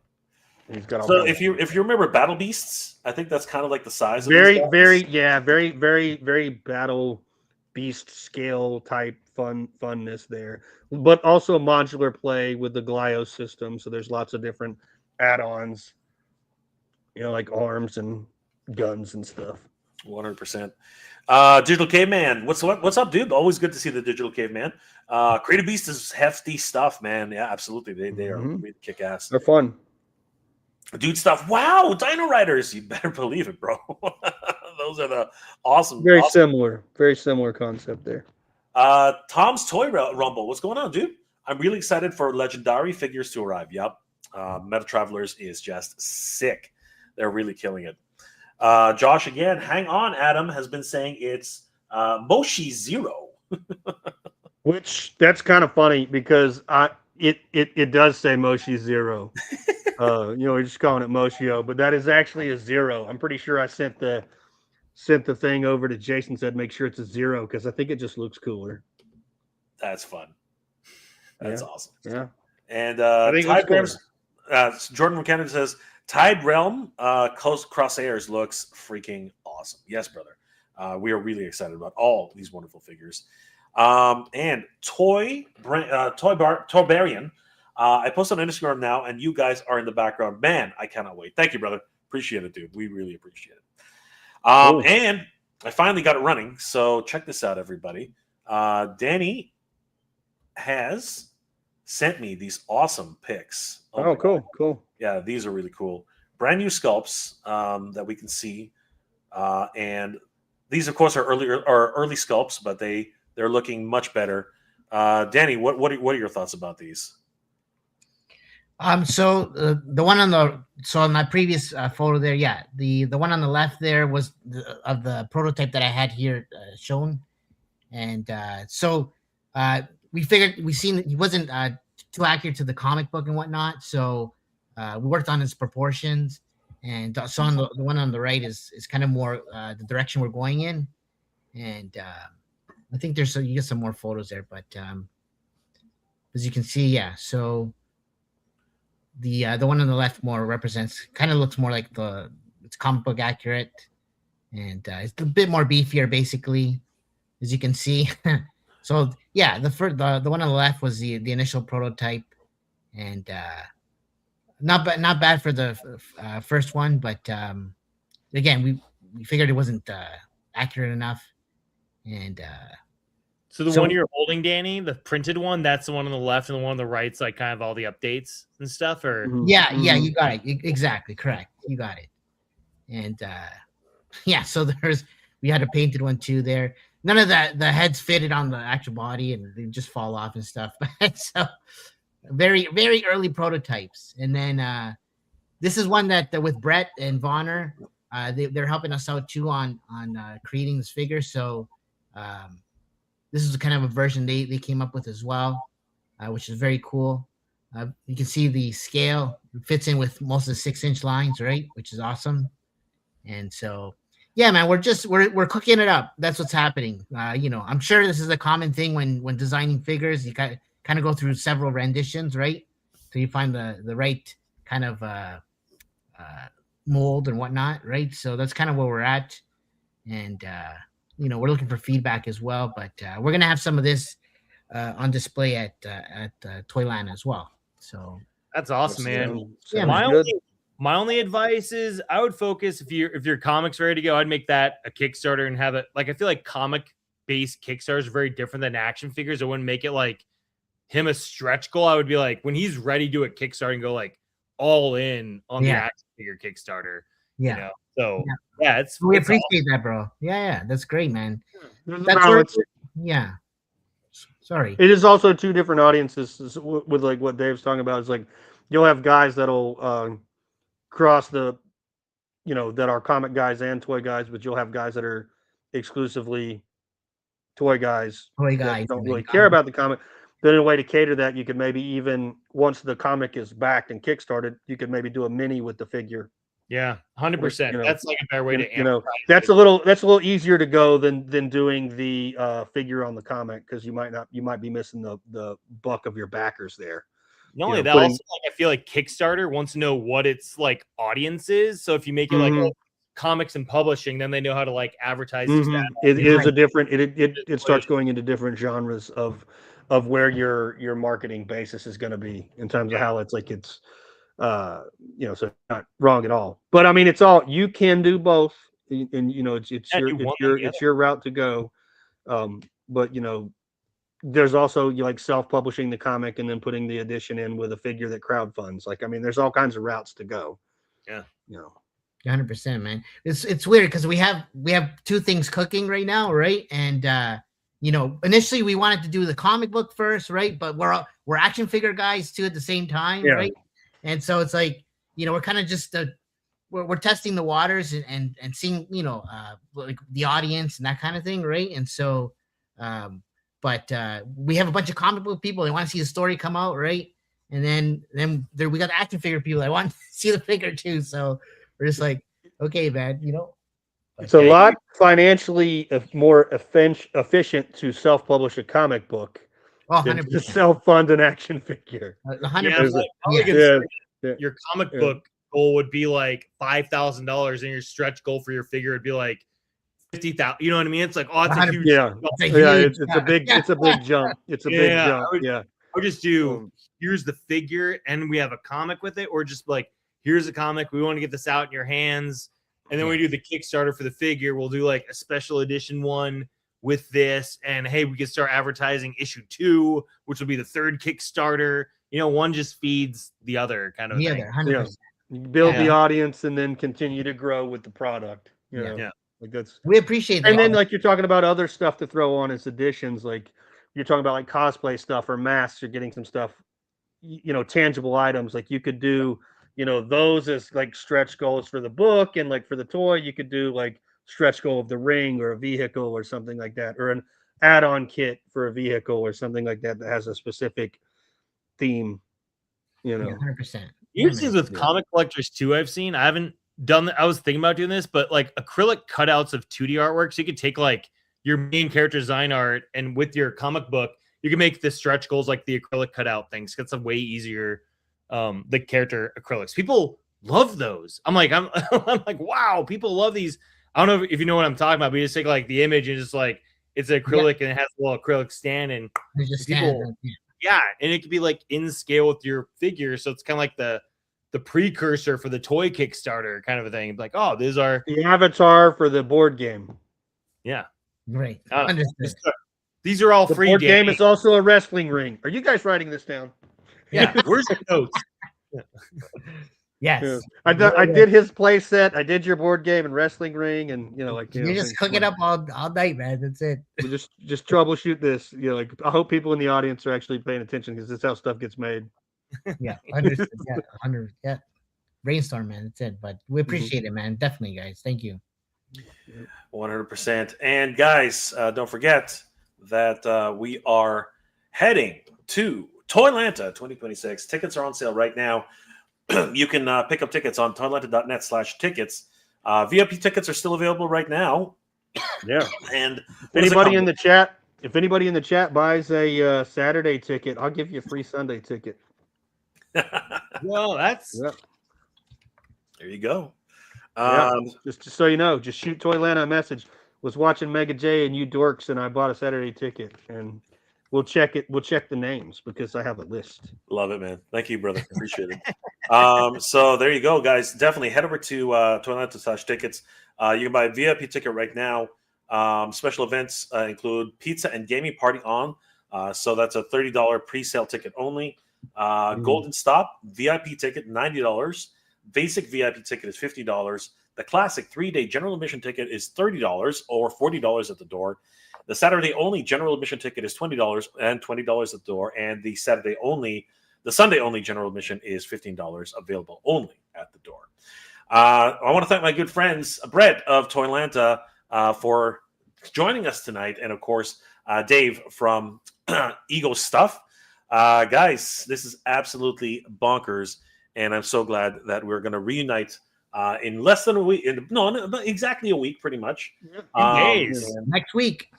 And he's got all So kinds if you remember Battle Beasts, I think that's kind of like the size of very these guys. very battle beast scale type funness there, but also modular play with the Glio system. So there's lots of different add-ons, like arms and guns and stuff. 100%. Digital Caveman, what's up, dude? Always good to see the Digital Caveman. Creative Beast is hefty stuff, man. Yeah, absolutely. They are really kick ass. They're fun. Dude stuff. Wow, Dino Riders. You better believe it, bro. Those are the awesome. Very similar concept there. Tom's Toy Rumble. What's going on, dude? I'm really excited for legendary figures to arrive. Yep. Meta Travelers is just sick. They're really killing it. Josh again. Hang on, Adam has been saying it's Moshi Zero. Which that's kind of funny because it does say Moshi Zero. We're just calling it Moshio, but that is actually a 0. I'm pretty sure I sent the thing over to Jason, said make sure it's a 0 because I think it just looks cooler. That's fun. That's awesome. Yeah. And Tide Realm, Jordan McKenna says Tide Realm Crosshairs looks freaking awesome. Yes, brother. We are really excited about all these wonderful figures. And Toybarian. I posted on Instagram now, and you guys are in the background. Man, I cannot wait. Thank you, brother. Appreciate it, dude. We really appreciate it. And I finally got it running. So check this out, everybody. Danny has sent me these awesome pics. Oh, cool. Yeah, these are really cool. Brand new sculpts that we can see. And these, of course, are early sculpts, but they're looking much better. Danny, what are your thoughts about these? So the one on my previous photo there, yeah, the one on the left there was of the prototype that I had here shown, and we figured he wasn't too accurate to the comic book and whatnot, so we worked on his proportions, and so on the one on the right is kind of more the direction we're going in, and I think you get some more photos there, but as you can see, yeah, so. The one on the left more kind of looks more like it's comic book accurate, and it's a bit more beefier, basically, as you can see. So yeah, the one on the left was the initial prototype, and not bad for the first one, but again we figured it wasn't accurate enough, and. So the one you're holding, Danny, the printed one, that's the one on the left, and the one on the right's like kind of all the updates and stuff, or yeah, you got it exactly correct. You got it, and so we had a painted one too there. None of the heads fitted on the actual body, and they just fall off and stuff. So very very early prototypes, and then this is one that with Brett and Vonner, they're helping us out too on creating this figure. So. This is kind of a version they came up with as well, which is very cool. You can see the scale fits in with most of the 6-inch lines, right? Which is awesome. And so, yeah, man, we're cooking it up. That's what's happening. I'm sure this is a common thing when designing figures. You kind of go through several renditions, right? So you find the right kind of mold and whatnot, right? So that's kind of where we're at, and. We're looking for feedback as well, but we're gonna have some of this on display at ToyLanta as well. So that's awesome, man. Yeah, my only advice is I would focus if your comic's ready to go, I'd make that a Kickstarter and have it like I feel like comic based Kickstarters are very different than action figures. I wouldn't make it like him a stretch goal. I would be like when he's ready to do a Kickstarter and go like all in on the action figure Kickstarter. Yeah. So it's we appreciate that, bro. Yeah, that's great, man. Yeah. Sorry. It is also two different audiences with like what Dave's talking about. Is like you'll have guys that'll cross that are comic guys and toy guys, but you'll have guys that are exclusively toy guys. Don't really care about the comic. But in a way to cater that, you could maybe even once the comic is backed and kickstarted, you could maybe do a mini with the figure. Yeah, 100%. You know, That's like a better way to You know, amortize that's it. a little easier to go than doing the figure on the comic, because you might be missing the buck of your backers there. Not you only know, that, putting- also like I feel like Kickstarter wants to know what its like audience is. So if you make it like Mhm. comics and publishing, then they know how to like advertise these bad It is a Right. different. It starts going into different genres of where your marketing basis is going to be in terms of how it's so not wrong at all. But I mean, it's all you can do both, and it's Yeah, do one or the it's your route to go. But there's also like self-publishing the comic and then putting the edition in with a figure that crowdfunds. Like, I mean, there's all kinds of routes to go. Yeah. 100%, man. It's weird because we have two things cooking right now, right? And initially we wanted to do the comic book first, right? But we're action figure guys too at the same time, Yeah. right? And so it's like, we're kind of just we're testing the waters and seeing, like the audience and that kind of thing, right? And so but we have a bunch of comic book people, they want to see the story come out, right? And then there we got the action figure people that want to see the figure too. So we're just like, okay, man, It's a lot financially more efficient to self-publish a comic book than to 100%. self-fund an action figure. 100%. Yeah, but probably Yeah. considering your comic book goal would be like $5,000, and your stretch goal for your figure would be like 50,000. You know what I mean? It's like, oh, it's a huge. It's a big jump. It's a big jump. I would just do here's the figure, and we have a comic with it, or just like here's a comic. We want to get this out in your hands, and then we do the Kickstarter for the figure. We'll do like a special edition one with this, and hey, we can start advertising issue 2, which will be the third Kickstarter. One just feeds the other kind of thing. 100%. You build the audience and then continue to grow with the product. Like that's, we appreciate that. and then like you're talking about other stuff to throw on as additions, like you're talking about like cosplay stuff or masks. You're getting some stuff, tangible items. Like you could do, those as like stretch goals for the book, and like for the toy, you could do like stretch goal of the ring or a vehicle or something like that, or an add-on kit for a vehicle or something like that that has a specific theme. 100%. Here's things with comic collectors too. I've seen. I haven't done that. I was thinking about doing this, but like acrylic cutouts of 2D artwork. So you could take like your main character design art, and with your comic book, you can make the stretch goals like the acrylic cutout things. It's a way easier. The character acrylics. People love those. I'm like, wow, people love these. I don't know if you know what I'm talking about, but you just take like the image and just like it's acrylic and it has a little acrylic stand, and people, and it could be like in scale with your figure. So it's kind of like the precursor for the toy Kickstarter kind of a thing. Like, oh, these are the avatar for the board game. Yeah. Great. These are all the free. Board game is also a wrestling ring. Are you guys writing this down? Yeah. Where's the notes? Yes. I did his play set. I did your board game and wrestling ring, and you just cook it up all night, man. That's it. We just troubleshoot this. Like I hope people in the audience are actually paying attention, because that's how stuff gets made. Yeah, 100. Yeah, 100. Yeah, brainstorm, man. That's it. But we appreciate it, man. Definitely, guys. Thank you. 100%. And guys, don't forget that we are heading to ToyLanta 2026. Tickets are on sale right now. You can pick up tickets on toylanta.net/tickets. VIP tickets are still available right now. Yeah. And if anybody in the chat buys a Saturday ticket, I'll give you a free Sunday ticket. Well, that's there you go. Just so you know, just shoot ToyLanta a message. Was watching Mega J and you dorks, and I bought a Saturday ticket, and we'll check it. We'll check the names because I have a list. Love it, man. Thank you, brother. Appreciate it. So there you go, guys. Definitely head over to ToyLanta/tickets. You can buy a VIP ticket right now. Special events include pizza and gaming party on. So that's a $30 pre-sale ticket only. Golden Stop VIP ticket $90. Basic VIP ticket is $50. The classic 3-day general admission ticket is $30 or $40 at the door. The Saturday only general admission ticket is $20 and $20 at the door. And the Sunday only general admission is $15 available only at the door. I want to thank my good friends, Brett of ToyLanta, for joining us tonight. And of course, Dave from Ego Stuff. Guys, this is absolutely bonkers. And I'm so glad that we're going to reunite in less than a week. No, exactly a week, pretty much. Days. Next week.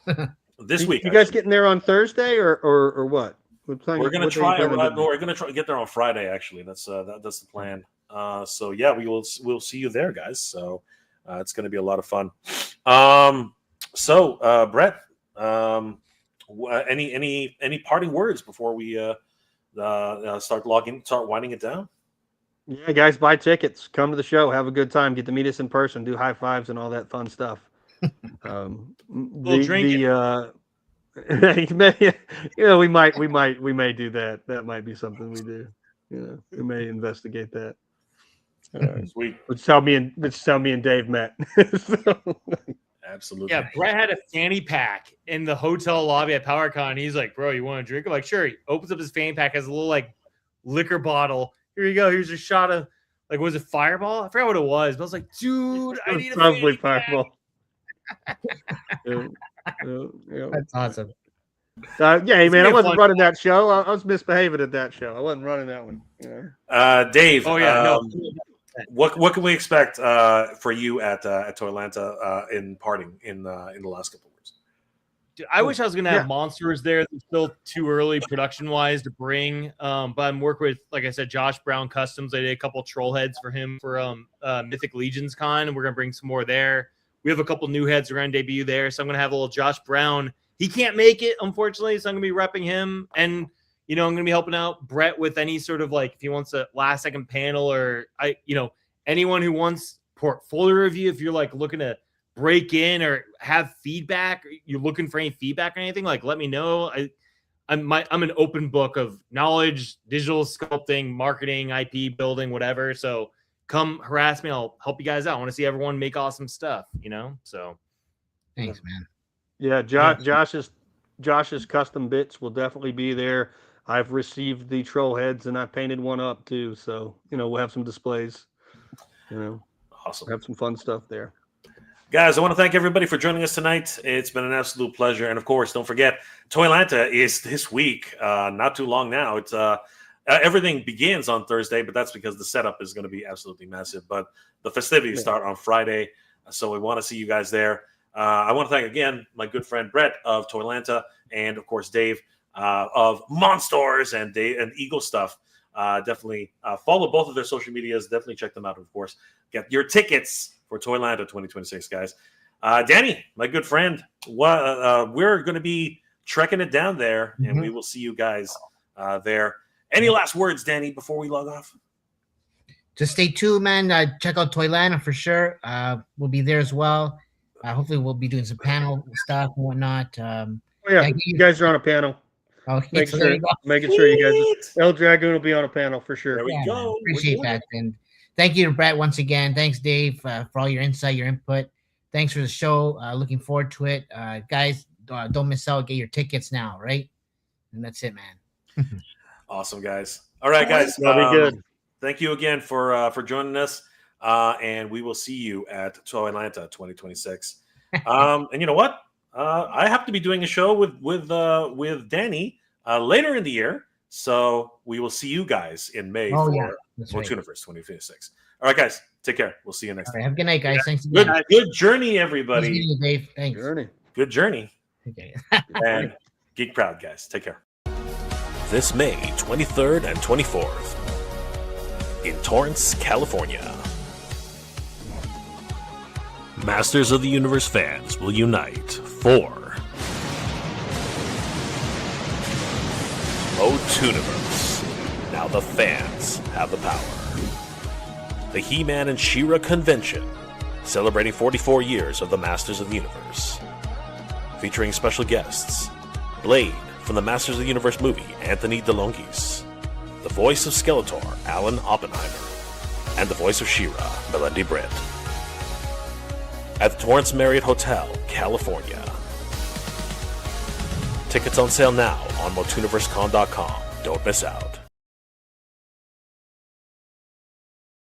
This week. You guys getting there on Thursday or what? We're gonna try. We're gonna try to get there on Friday. Actually, that's the plan. So yeah, we'll see you there, guys. So it's gonna be a lot of fun. So Brett, any parting words before we start winding it down? Yeah, guys, buy tickets. Come to the show. Have a good time. Get to meet us in person. Do high fives and all that fun stuff. We'll drink it. We may do that. That might be something we do. We may investigate that. Sweet. It's how me and Dave met. Absolutely. Yeah, Brett had a fanny pack in the hotel lobby at PowerCon. He's like, "Bro, you want a drink?" I'm like, "Sure." He opens up his fanny pack, has a little like liquor bottle. Here you go. Here's a shot of like, was it Fireball? I forgot what it was, but I was like, "Dude, I need a probably fanny Fireball." That's awesome. Yeah, man, I wasn't fun. running that show. I was misbehaving at that show. I wasn't running that one. Dave. Oh yeah, no. What can we expect for you at ToyLanta in parting in the last couple of weeks? Dude, I wish I was gonna have monsters there. They're still too early production wise to bring. But I'm working with, like I said, Josh Brown Customs. I did a couple troll heads for him for Mythic Legions Con, and we're gonna bring some more there. We have a couple new heads we're gonna debut there, so I'm gonna have a little Josh Brown. He can't make it, unfortunately, so I'm gonna be repping him, and I'm gonna be helping out Brett with any sort of like if he wants a last second panel or anyone who wants portfolio review. If you're like looking to break in or have feedback, or you're looking for any feedback or anything, like let me know. I'm an open book of knowledge, digital sculpting, marketing, IP building, whatever. So come harass me. I'll help you guys out. I want to see everyone make awesome stuff. So Thanks, man. Yeah, Josh's custom bits will definitely be there. I've received the troll heads and I painted one up too. So, we'll have some displays, Awesome. have some fun stuff there. Guys, I want to thank everybody for joining us tonight. It's been an absolute pleasure. And of course, don't forget, ToyLanta is this week, not too long now. It's everything begins on Thursday, but that's because the setup is going to be absolutely massive. But the festivities start on Friday. So we want to see you guys there. I want to thank again my good friend Brett of ToyLanta and of course Dave of MONSTORS and Eagle Stuff. Definitely follow both of their social medias. Definitely check them out. Of course, get your tickets for ToyLanta 2026, guys. Danny, my good friend, we're going to be trekking it down there, and we will see you guys there. Any last words, Danny, before we log off? Just stay tuned, man. Check out ToyLanta for sure. We'll be there as well. Hopefully, we'll be doing some panel stuff and whatnot. You guys are on a panel. Okay, Making sure you guys. El Dragoon will be on a panel for sure. There we go. Appreciate that, and thank you to Brett once again. Thanks, Dave, for all your insight, your input. Thanks for the show. Looking forward to it, guys. Don't miss out. Get your tickets now, right? And that's it, man. Awesome, guys. All right, guys. That'll be good. Thank you again for joining us, and we will see you at ToyLanta 2026. And you know what? I have to be doing a show with Danny later in the year, so we will see you guys in May for Tuniverse 2026 All right, guys, take care. We'll see you next time. Have a good night, guys. Thanks again. Good journey, everybody. Nice meeting you, Dave. Thanks. Good journey. Okay. And geek proud, guys. Take care. This May 23rd and 24th in Torrance, California. Masters of the Universe fans will unite for Tuniverse. Now the fans have the power. The He-Man and She-Ra convention, celebrating 44 years of the Masters of the Universe. Featuring special guests, Blade from the Masters of the Universe movie, Anthony DeLongis, the voice of Skeletor, Alan Oppenheimer, and the voice of She-Ra, Melendi Britt. At the Torrance Marriott Hotel, California. Tickets on sale now on MoTuniverseCon.com. Don't miss out.